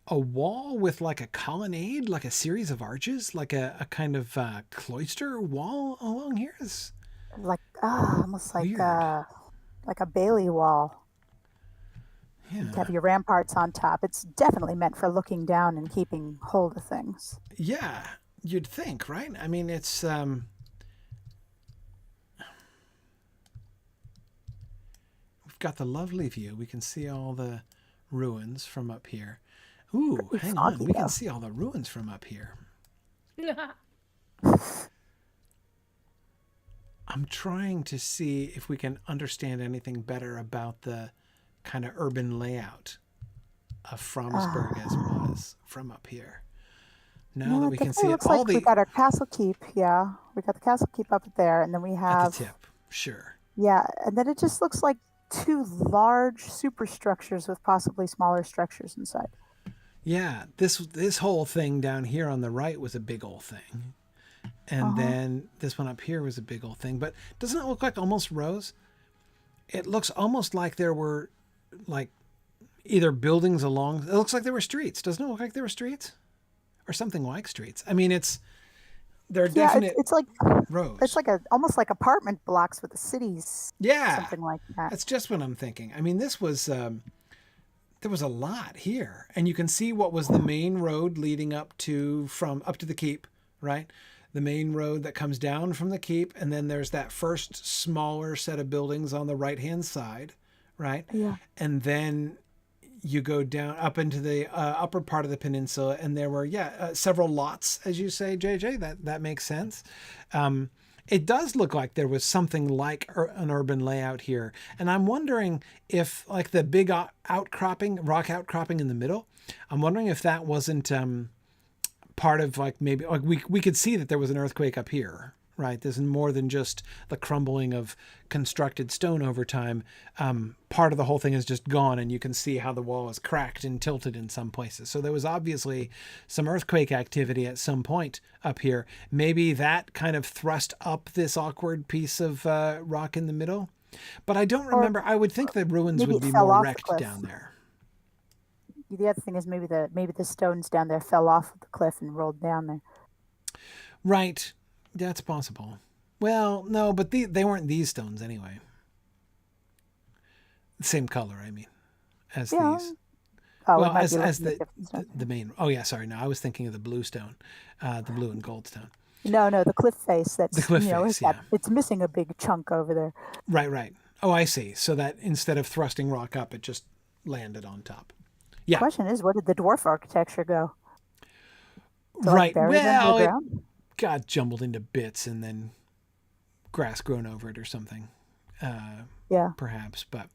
[SPEAKER 1] a wall with like a colonnade, like a series of arches, like a kind of cloister wall along here is
[SPEAKER 2] like almost like
[SPEAKER 1] weird.
[SPEAKER 2] Like a Bailey wall.
[SPEAKER 1] Yeah.
[SPEAKER 2] You have your ramparts on top. It's definitely meant for looking down and keeping hold of things.
[SPEAKER 1] Yeah, you'd think, right? I mean, it's we've got the lovely view. We can see all the ruins from up here. Ooh, hang on. We can see all the ruins from up here. I'm trying to see if we can understand anything better about the kind of urban layout of Fromsburg as was from up here. Now that we can see it, all
[SPEAKER 2] we got our castle keep. Yeah, we got the castle keep up there, and then we have
[SPEAKER 1] at the tip. Sure.
[SPEAKER 2] Yeah, and then it just looks like two large superstructures with possibly smaller structures inside.
[SPEAKER 1] Yeah, this whole thing down here on the right was a big old thing. And then this one up here was a big old thing. But doesn't it look like almost rows? It looks almost like there were like either buildings along. It looks like there were streets. Doesn't it look like there were streets? Or something like streets. I mean, they're definite
[SPEAKER 2] it's like
[SPEAKER 1] rows.
[SPEAKER 2] It's like almost like apartment blocks with the cities.
[SPEAKER 1] Yeah.
[SPEAKER 2] Something like that.
[SPEAKER 1] That's just what I'm thinking. I mean, this was there was a lot here. And you can see what was the main road leading up to the keep, right? The main road that comes down from the keep, and then there's that first smaller set of buildings on the right-hand side, right?
[SPEAKER 2] Yeah.
[SPEAKER 1] And then you go down up into the upper part of the peninsula, and there were several lots, as you say, JJ. That makes sense. It does look like there was something like an urban layout here, and I'm wondering if, like the big rock outcropping in the middle, I'm wondering if that wasn't part of like maybe like we could see that there was an earthquake up here, right? There's more than just the crumbling of constructed stone over time. Part of the whole thing is just gone, and you can see how the wall is cracked and tilted in some places. So there was obviously some earthquake activity at some point up here. Maybe that kind of thrust up this awkward piece of rock in the middle. But I don't remember. I would think the ruins would be more wrecked down there.
[SPEAKER 2] The other thing is maybe the stones down there fell off of the cliff and rolled down there.
[SPEAKER 1] Right. That's possible. Well, no, but they weren't these stones anyway. Same color, I mean, as these.
[SPEAKER 2] Oh,
[SPEAKER 1] well, as the main. Oh yeah, sorry. No, I was thinking of the blue stone, the blue and gold stone.
[SPEAKER 2] No, the cliff face. That's
[SPEAKER 1] the cliff face.
[SPEAKER 2] It's missing a big chunk over there.
[SPEAKER 1] Right. Oh, I see. So that instead of thrusting rock up, it just landed on top. Yeah.
[SPEAKER 2] The question is, where did the dwarf architecture go? to
[SPEAKER 1] right.
[SPEAKER 2] bury them
[SPEAKER 1] Well, it
[SPEAKER 2] underground?
[SPEAKER 1] got jumbled into bits and then grass grown over it or something.
[SPEAKER 2] Yeah.
[SPEAKER 1] Perhaps, but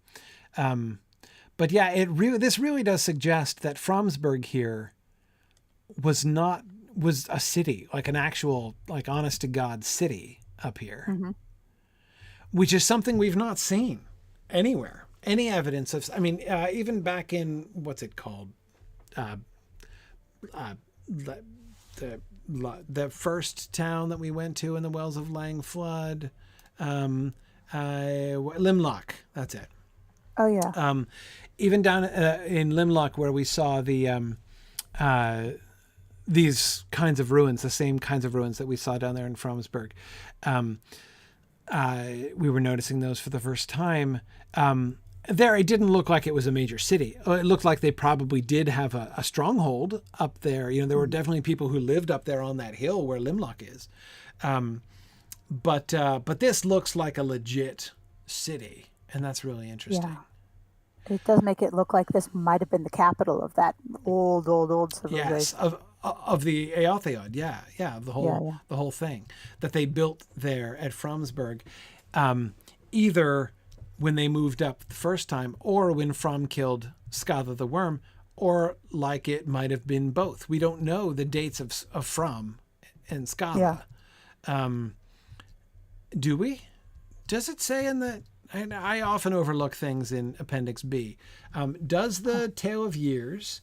[SPEAKER 1] yeah, this really does suggest that Fromsburg here was a city, like an actual, like honest to God city up here,
[SPEAKER 2] Mm-hmm.
[SPEAKER 1] which is something we've not seen anywhere. Any evidence of, I mean, even back in, what's it called? The first town that we went to in the Wells of Langflood, Limlock, that's it.
[SPEAKER 2] Oh yeah.
[SPEAKER 1] Even down in Limlock where we saw the these kinds of ruins, the same kinds of ruins that we saw down there in Fromsburg. We were noticing those for the first time. There, it didn't look like it was a major city. It looked like they probably did have a stronghold up there. You know, there were definitely people who lived up there on that hill where Limlock is. But this looks like a legit city, and that's really interesting.
[SPEAKER 2] Yeah. It does make it look like this might have been the capital of that old civilization.
[SPEAKER 1] Yes, of the Eotheod, yeah, the whole thing that they built there at Fromsburg, either when they moved up the first time, or when From killed Scatha the Worm, or like it might have been both. We don't know the dates of From and Scatha.
[SPEAKER 2] Yeah.
[SPEAKER 1] Do we? Does it say in the? And I often overlook things in Appendix B. Does the Tale of Years?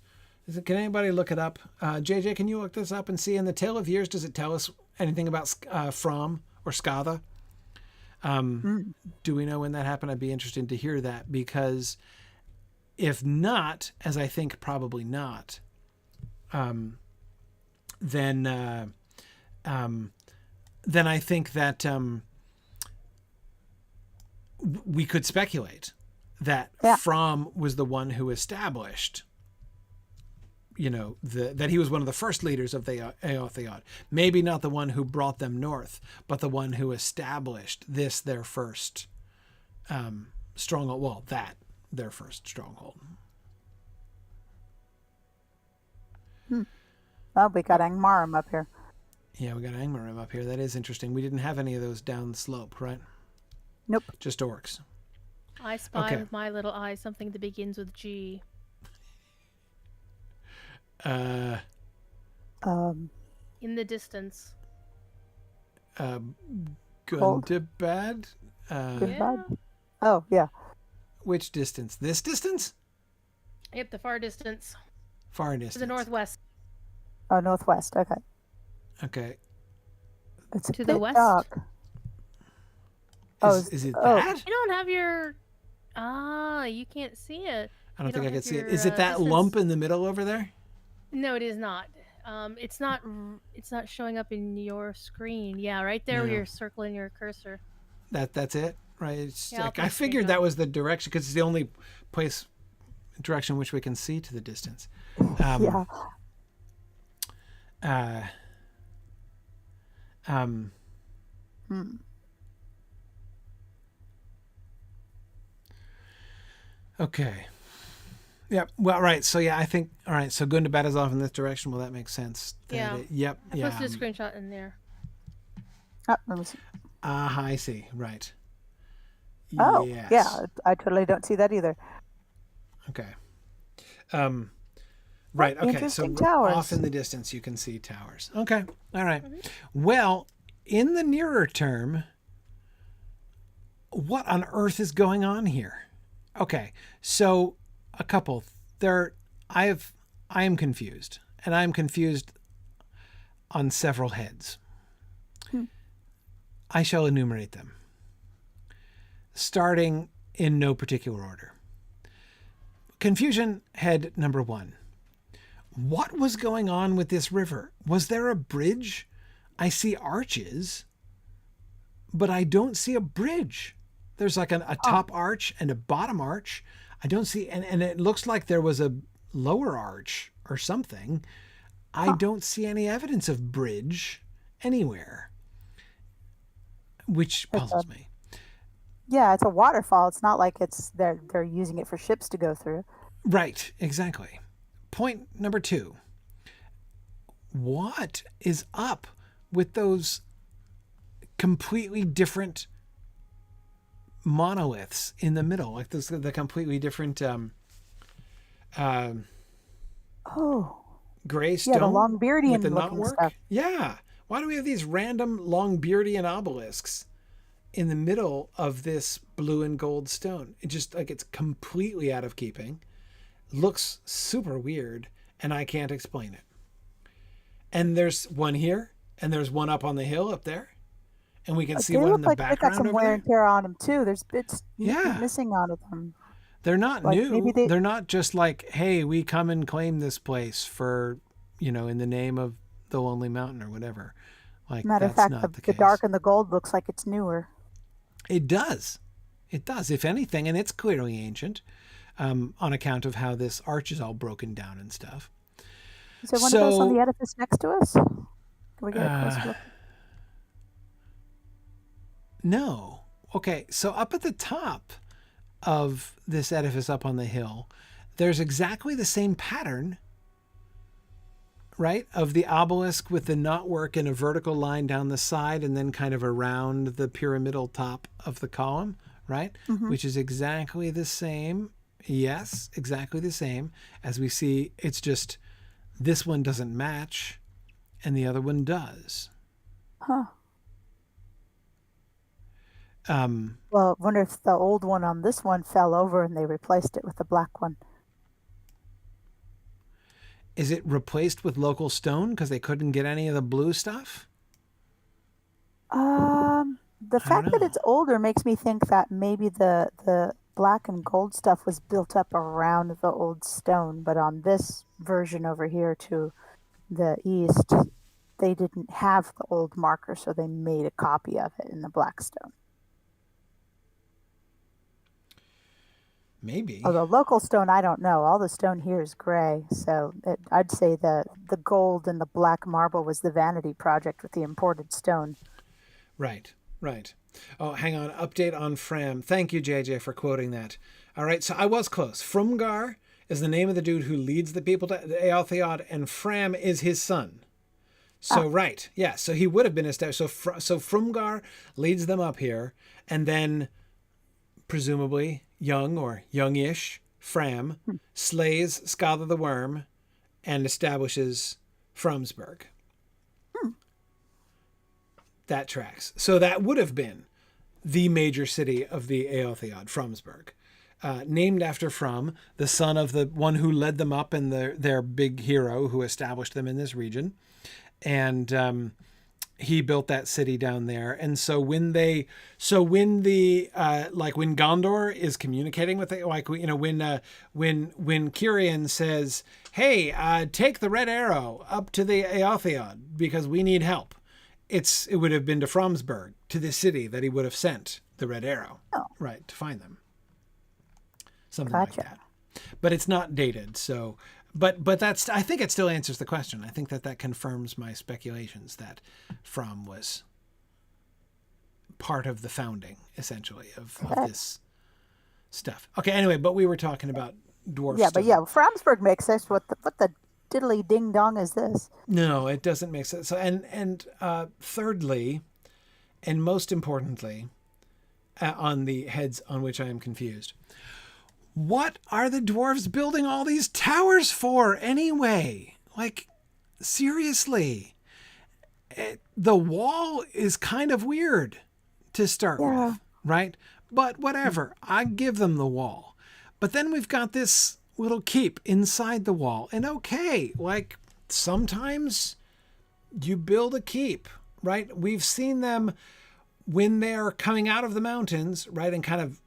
[SPEAKER 1] Can anybody look it up? JJ, can you look this up and see in the Tale of Years? Does it tell us anything about From or Scatha? Do we know when that happened? I'd be interested to hear that, because if not, as I think probably not, then I think that we could speculate that From was the one who established, that he was one of the first leaders of the Eotheod. Maybe not the one who brought them north, but the one who established this, their first stronghold. Well, their first stronghold.
[SPEAKER 2] Oh, we got Angmar up here.
[SPEAKER 1] Yeah, we got Angmar up here. That is interesting. We didn't have any of those down the slope, right?
[SPEAKER 2] Nope.
[SPEAKER 1] Just orcs.
[SPEAKER 3] I spy with my little eye something that begins with G. In the distance.
[SPEAKER 1] Gundabad?
[SPEAKER 2] Yeah. Oh, yeah.
[SPEAKER 1] Which distance? This distance?
[SPEAKER 3] Yep, the far distance.
[SPEAKER 1] Far distance.
[SPEAKER 3] To the northwest.
[SPEAKER 2] Oh, northwest. Okay.
[SPEAKER 1] Okay.
[SPEAKER 2] It's a
[SPEAKER 3] to
[SPEAKER 2] bit
[SPEAKER 3] the west.
[SPEAKER 2] dark.
[SPEAKER 1] Is it that?
[SPEAKER 3] You don't have your... you can't see it.
[SPEAKER 1] I don't think I can see it. Is it that lump in the middle over there?
[SPEAKER 3] No, it is not. It's not showing up in your screen. Yeah, right there where you're circling your cursor.
[SPEAKER 1] That's it, right? It's
[SPEAKER 3] Yeah,
[SPEAKER 1] like, I figured that was the direction, because it's the only direction which we can see to the distance.
[SPEAKER 2] Yeah.
[SPEAKER 1] Okay. Yeah. Well, right. So yeah, I think. All right. So Gundabad is off in this direction. Well, that makes sense. Yep.
[SPEAKER 3] I posted a screenshot in there.
[SPEAKER 2] Oh, let me see.
[SPEAKER 1] I see. Right.
[SPEAKER 2] Oh,
[SPEAKER 1] yes.
[SPEAKER 2] yeah. I totally don't see that either.
[SPEAKER 1] Okay. Right. Okay.
[SPEAKER 2] Interesting
[SPEAKER 1] So
[SPEAKER 2] towers.
[SPEAKER 1] off in the distance, you can see towers. Okay. All right. Well, in the nearer term, what on earth is going on here? Okay. So a couple there. I am confused, and I am confused on several heads. I shall enumerate them, starting in no particular order. Confusion head number 1. What was going on with this river? Was there a bridge? I see arches, but I don't see a bridge. There's like a top arch and a bottom arch. I don't see, and it looks like there was a lower arch or something. I don't see any evidence of bridge anywhere, which puzzles me.
[SPEAKER 2] Yeah, it's a waterfall. It's not like they're using it for ships to go through.
[SPEAKER 1] Right, exactly. Point number 2. what is up with those completely different monoliths in the middle, like the completely different gray stone,
[SPEAKER 2] the
[SPEAKER 1] with
[SPEAKER 2] Longbeardian
[SPEAKER 1] the
[SPEAKER 2] looking
[SPEAKER 1] knotwork.
[SPEAKER 2] stuff.
[SPEAKER 1] Yeah, why do we have these random Longbeardian obelisks in the middle of this blue and gold stone? It just, like, it's completely out of keeping, looks super weird, and I can't explain it. And there's one here, and there's one up on the hill up there, and we can see one in the background.
[SPEAKER 2] They got some wear and tear on them too. There's bits missing out of them.
[SPEAKER 1] They're not
[SPEAKER 2] like
[SPEAKER 1] new. They're not just like, hey, we come and claim this place for, in the name of the Lonely Mountain or whatever. Like,
[SPEAKER 2] matter of fact, the dark and the gold looks like it's newer.
[SPEAKER 1] It does. It does, if anything, and it's clearly ancient, on account of how this arch is all broken down and stuff.
[SPEAKER 2] Is there one of those on the edifice next to us? Can we get a closer look?
[SPEAKER 1] No. Okay, so up at the top of this edifice up on the hill, there's exactly the same pattern, right, of the obelisk with the knotwork in a vertical line down the side and then kind of around the pyramidal top of the column, right? Mm-hmm. Which is exactly the same. Yes, exactly the same as we see. It's just this one doesn't match and the other one does.
[SPEAKER 2] Huh. Well, I wonder if the old one on this one fell over and they replaced it with the black one.
[SPEAKER 1] Is it replaced with local stone because they couldn't get any of the blue stuff?
[SPEAKER 2] The fact that it's older makes me think that maybe the black and gold stuff was built up around the old stone, but on this version over here to the east, they didn't have the old marker, so they made a copy of it in the black stone.
[SPEAKER 1] Maybe.
[SPEAKER 2] Although local stone, I don't know. All the stone here is gray, so I'd say the gold and the black marble was the vanity project with the imported stone.
[SPEAKER 1] Right. Oh, hang on. Update on Fram. Thank you, JJ, for quoting that. All right, so I was close. Frumgar is the name of the dude who leads the people to Aeltheod, and Fram is his son. So, right. Yeah, so he would have been established. So Frumgar leads them up here, and then presumably young or youngish Fram slays Skada the Worm and establishes Frumsburg. That tracks. So that would have been the major city of the Aeltheod, Frumsburg, named after Frum, the son of the one who led them up and their big hero who established them in this region. And he built that city down there. And so when Gondor is communicating with it, like, when Cirion says, hey, take the red arrow up to the Aeltheod because we need help. It would have been to Fromsburg, to the city that he would have sent the red arrow, right, to find them. Something like that. But it's not dated, so... But that's, I think it still answers the question. I think that confirms my speculations that From was part of the founding, essentially, of this stuff. Okay, anyway, but we were talking about dwarf stone.
[SPEAKER 2] But Fromsburg makes sense. What the diddly ding dong is this?
[SPEAKER 1] No, it doesn't make sense. So, and thirdly, and most importantly, on the heads on which I am confused, what are the dwarves building all these towers for anyway? Like, seriously. The wall is kind of weird to start with, right? But whatever, I give them the wall. But then we've got this little keep inside the wall. And okay, like, sometimes you build a keep, right? We've seen them when they're coming out of the mountains, right? And kind of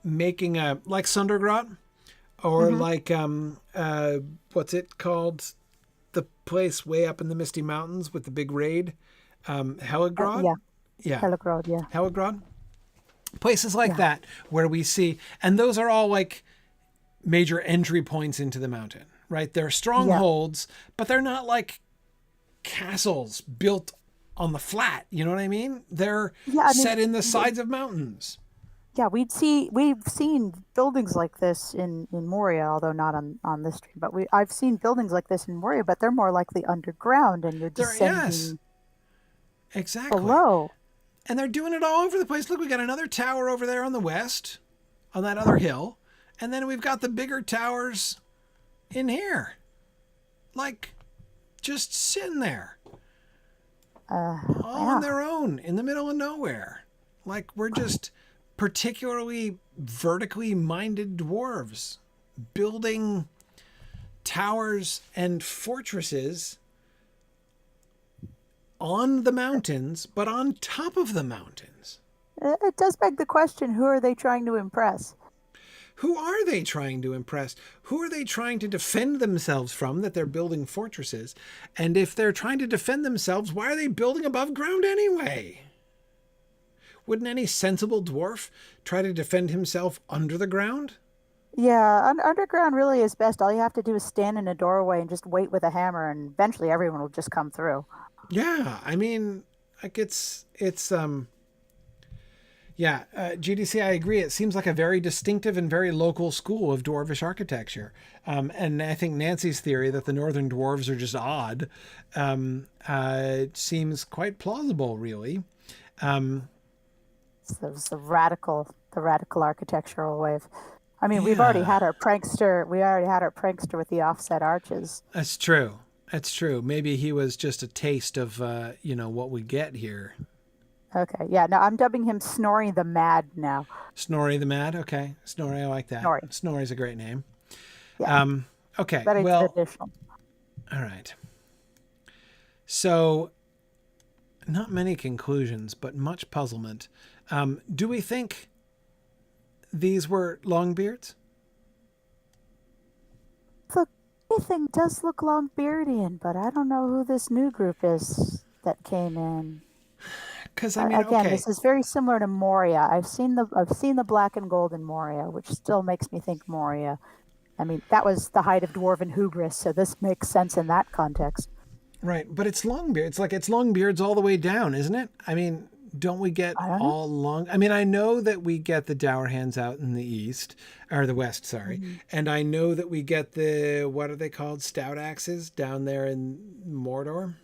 [SPEAKER 1] making like Sundergrot or like what's it called, the place way up in the Misty Mountains with the big raid, Helagrod. Helagrod, places like that where we see, and those are all like major entry points into the mountain, right? They're strongholds, but they're not like castles built on the flat, you know what I mean? They're set in the sides of mountains.
[SPEAKER 2] Yeah, we've seen buildings like this in Moria, although not on this stream. But I've seen buildings like this in Moria, but they're more likely underground, and you're
[SPEAKER 1] Yes,
[SPEAKER 2] descending
[SPEAKER 1] exactly.
[SPEAKER 2] below.
[SPEAKER 1] And they're doing it all over the place. Look, we got another tower over there on the west, on that other hill. And then we've got the bigger towers in here. Like, just sitting there. All on
[SPEAKER 2] Yeah.
[SPEAKER 1] their own, in the middle of nowhere. Like, we're just particularly vertically minded dwarves building towers and fortresses on the mountains, but on top of the mountains.
[SPEAKER 2] It does beg the question: who are they trying to impress?
[SPEAKER 1] Who are they trying to impress? Who are they trying to defend themselves from that they're building fortresses? And if they're trying to defend themselves, why are they building above ground anyway? Wouldn't any sensible dwarf try to defend himself under the ground?
[SPEAKER 2] Yeah, underground really is best. All you have to do is stand in a doorway and just wait with a hammer, and eventually everyone will just come through.
[SPEAKER 1] Yeah, I mean, like yeah, GDC, I agree. It seems like a very distinctive and very local school of dwarvish architecture. And I think Nancy's theory that the northern dwarves are just odd seems quite plausible, really.
[SPEAKER 2] So it's the radical architectural wave. I mean, we've already
[SPEAKER 1] Yeah,
[SPEAKER 2] had our prankster. We already had our prankster with the offset arches.
[SPEAKER 1] that's true. That's true. Maybe he was just a taste of, what we get here.
[SPEAKER 2] Okay, yeah. No, I'm dubbing him Snorri the Mad now.
[SPEAKER 1] Snorri the Mad. Okay. Snorri, I like that.
[SPEAKER 2] Snorri.
[SPEAKER 1] Snorri's a great name.
[SPEAKER 2] Yeah,
[SPEAKER 1] Okay.
[SPEAKER 2] very
[SPEAKER 1] Well,
[SPEAKER 2] traditional.
[SPEAKER 1] all right. So, not many conclusions, but much puzzlement. Do we think these were Longbeards?
[SPEAKER 2] The thing does look Longbeardian, but I don't know who this new group is that came in.
[SPEAKER 1] Because I mean,
[SPEAKER 2] Again,
[SPEAKER 1] okay,
[SPEAKER 2] this is very similar to Moria. I've seen the black and gold in Moria, which still makes me think Moria. I mean, that was the height of dwarven hubris, so this makes sense in that context.
[SPEAKER 1] right, but it's Longbeard. It's like it's Longbeards all the way down, isn't it? I mean, don't we get
[SPEAKER 2] I don't know.
[SPEAKER 1] all long? I mean, I know that we get the dour hands out in the east or the west, sorry, and I know that we get the what are they called, stout axes down there in Mordor,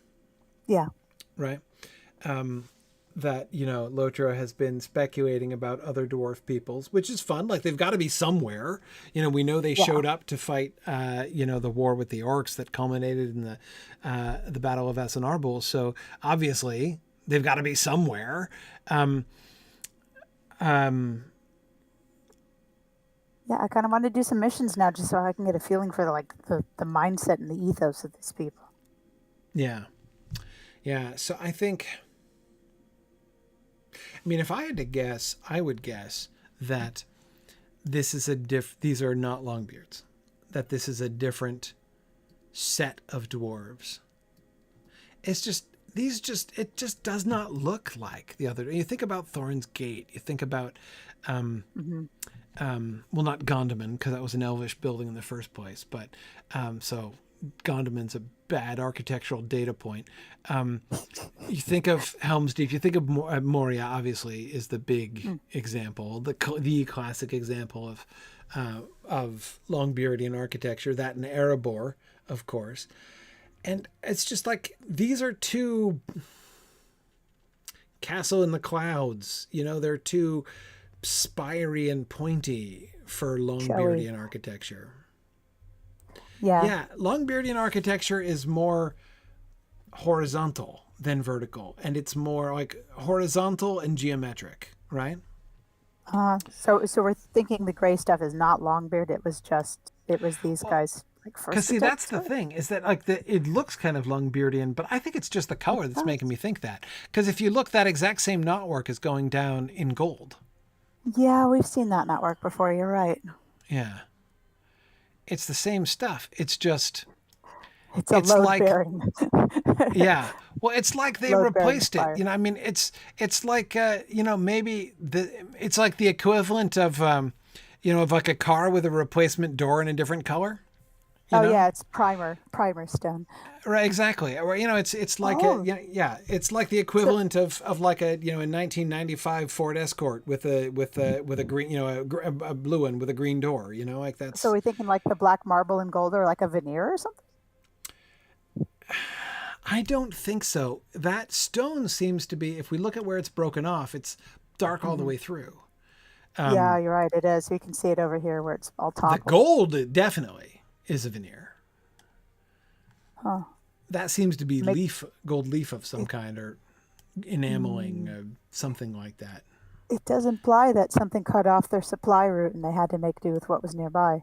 [SPEAKER 2] Yeah.
[SPEAKER 1] right? That Lotra has been speculating about other dwarf peoples, which is fun. Like they've got to be somewhere. We know they
[SPEAKER 2] Yeah.
[SPEAKER 1] showed up to fight the war with the orcs that culminated in the Battle of Essenarbul. So obviously they've got to be somewhere.
[SPEAKER 2] Yeah, I kind of want to do some missions now just so I can get a feeling for the mindset and the ethos of these people.
[SPEAKER 1] Yeah, yeah. So I think, I mean, if I had to guess, I would guess that this is these are not Longbeards, that this is a different set of dwarves. It's just it just does not look like the other. You think about Thorn's Gate. You think about, well, not Gondaman because that was an elvish building in the first place, but so Gondaman's a bad architectural data point. You think of Helm's Deep. You think of Moria. Obviously, is the big example, the classic example of Longbeardian architecture. That and Erebor, of course. And it's just like these are two castle in the clouds. They're too spiry and pointy for Longbeardian architecture.
[SPEAKER 2] Yeah.
[SPEAKER 1] Yeah, Longbeardian architecture is more horizontal than vertical, and it's more like horizontal and geometric, right?
[SPEAKER 2] So we're thinking the gray stuff is not Longbeard. It was these guys like first.
[SPEAKER 1] Because see,
[SPEAKER 2] attempt
[SPEAKER 1] that's the
[SPEAKER 2] to it?
[SPEAKER 1] thing is that like it looks kind of Longbeardian, but I think it's just the color that's making me think that. Because if you look, that exact same knotwork is going down in gold.
[SPEAKER 2] Yeah, we've seen that not work before. You're right.
[SPEAKER 1] Yeah, it's the same stuff. It's just
[SPEAKER 2] It's a
[SPEAKER 1] it's
[SPEAKER 2] load
[SPEAKER 1] like
[SPEAKER 2] bearing.
[SPEAKER 1] yeah. Well, it's like they
[SPEAKER 2] Load bearing
[SPEAKER 1] replaced it.
[SPEAKER 2] fire.
[SPEAKER 1] I mean, it's like maybe it's like the equivalent of of like a car with a replacement door in a different color. You
[SPEAKER 2] Oh
[SPEAKER 1] know?
[SPEAKER 2] yeah, it's primer stone.
[SPEAKER 1] Right, exactly. Or it's like
[SPEAKER 2] Oh.
[SPEAKER 1] it's like the equivalent of like a 1995 Ford Escort with a green a blue one with a green door. Like
[SPEAKER 2] So
[SPEAKER 1] that's.
[SPEAKER 2] we're thinking like the black marble and gold, or like a veneer or something.
[SPEAKER 1] I don't think so. That stone seems to be, if we look at where it's broken off, it's dark all the
[SPEAKER 2] Hmm.
[SPEAKER 1] way through.
[SPEAKER 2] Yeah, you're right. It is. You can see it over here where it's all
[SPEAKER 1] The
[SPEAKER 2] toppled.
[SPEAKER 1] gold definitely is a veneer.
[SPEAKER 2] Huh.
[SPEAKER 1] That seems to be
[SPEAKER 2] Make
[SPEAKER 1] gold leaf of some
[SPEAKER 2] it.
[SPEAKER 1] kind, or enameling,
[SPEAKER 2] Mm,
[SPEAKER 1] something like that.
[SPEAKER 2] it does imply that something cut off their supply route and they had to make do with what was nearby.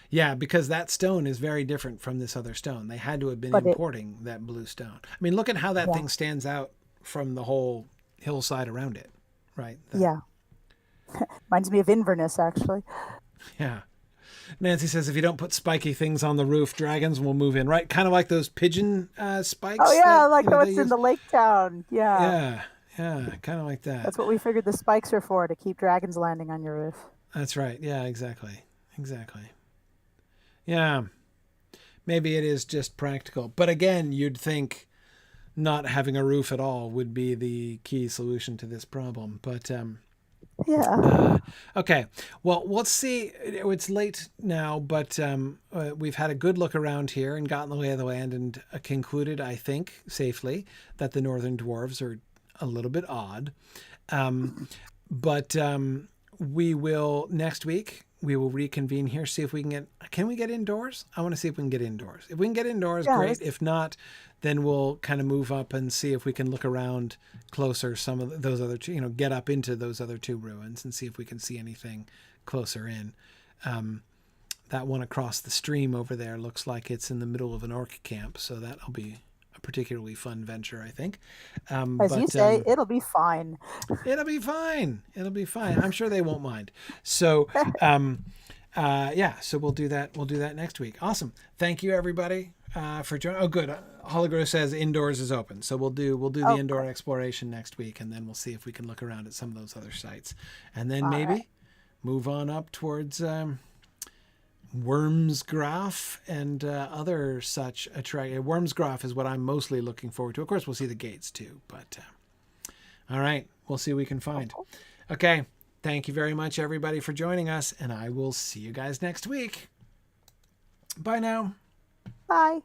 [SPEAKER 1] Yeah, because that stone is very different from this other stone. They had to have been
[SPEAKER 2] But it,
[SPEAKER 1] importing that blue stone. I mean, look at how that
[SPEAKER 2] yeah,
[SPEAKER 1] thing stands out from the whole hillside around it, right?
[SPEAKER 2] yeah. Reminds me of Inverness, actually.
[SPEAKER 1] Yeah. Nancy says if you don't put spiky things on the roof, dragons will move in, right? Kind of like those pigeon
[SPEAKER 2] Oh
[SPEAKER 1] spikes
[SPEAKER 2] yeah,
[SPEAKER 1] that
[SPEAKER 2] like
[SPEAKER 1] they
[SPEAKER 2] what's in
[SPEAKER 1] use.
[SPEAKER 2] the lake town. Yeah,
[SPEAKER 1] Yeah, yeah, kind of like that.
[SPEAKER 2] that's what we figured the spikes are for, to keep dragons landing on your roof.
[SPEAKER 1] That's right. Yeah, exactly. Exactly. Yeah, maybe it is just practical. But again, you'd think not having a roof at all would be the key solution to this problem. But
[SPEAKER 2] Yeah.
[SPEAKER 1] okay, well, let's see. It's late now, but we've had a good look around here and gotten the lay of the land, and concluded, I think, safely that the northern dwarves are a little bit odd. But we will next week. We will reconvene here, see if we can we get indoors? I want to see if we can get indoors. If we can get indoors,
[SPEAKER 2] Yeah,
[SPEAKER 1] great. If not, then we'll kind of move up and see if we can look around closer. Some of those other two, get up into those other two ruins and see if we can see anything closer in. That one across the stream over there looks like it's in the middle of an orc camp, so that'll be a particularly fun venture, I think.
[SPEAKER 2] as you say, it'll be fine.
[SPEAKER 1] It'll be fine. It'll be fine. I'm sure they won't mind. So, yeah. So we'll do that. We'll do that next week. Awesome. Thank you, everybody, for joining. Oh, good. Hologrow says indoors is open, so we'll do the indoor exploration next week, and then we'll see if we can look around at some of those other sites, and then
[SPEAKER 2] All
[SPEAKER 1] maybe
[SPEAKER 2] right.
[SPEAKER 1] move on up towards Wormsgraf and other such attract. Wormsgraf is what I'm mostly looking forward to. Of course, we'll see the gates too, but. All right. We'll see what we can find. Okay. Thank you very much, everybody, for joining us, and I will see you guys next week. Bye now.
[SPEAKER 2] Bye.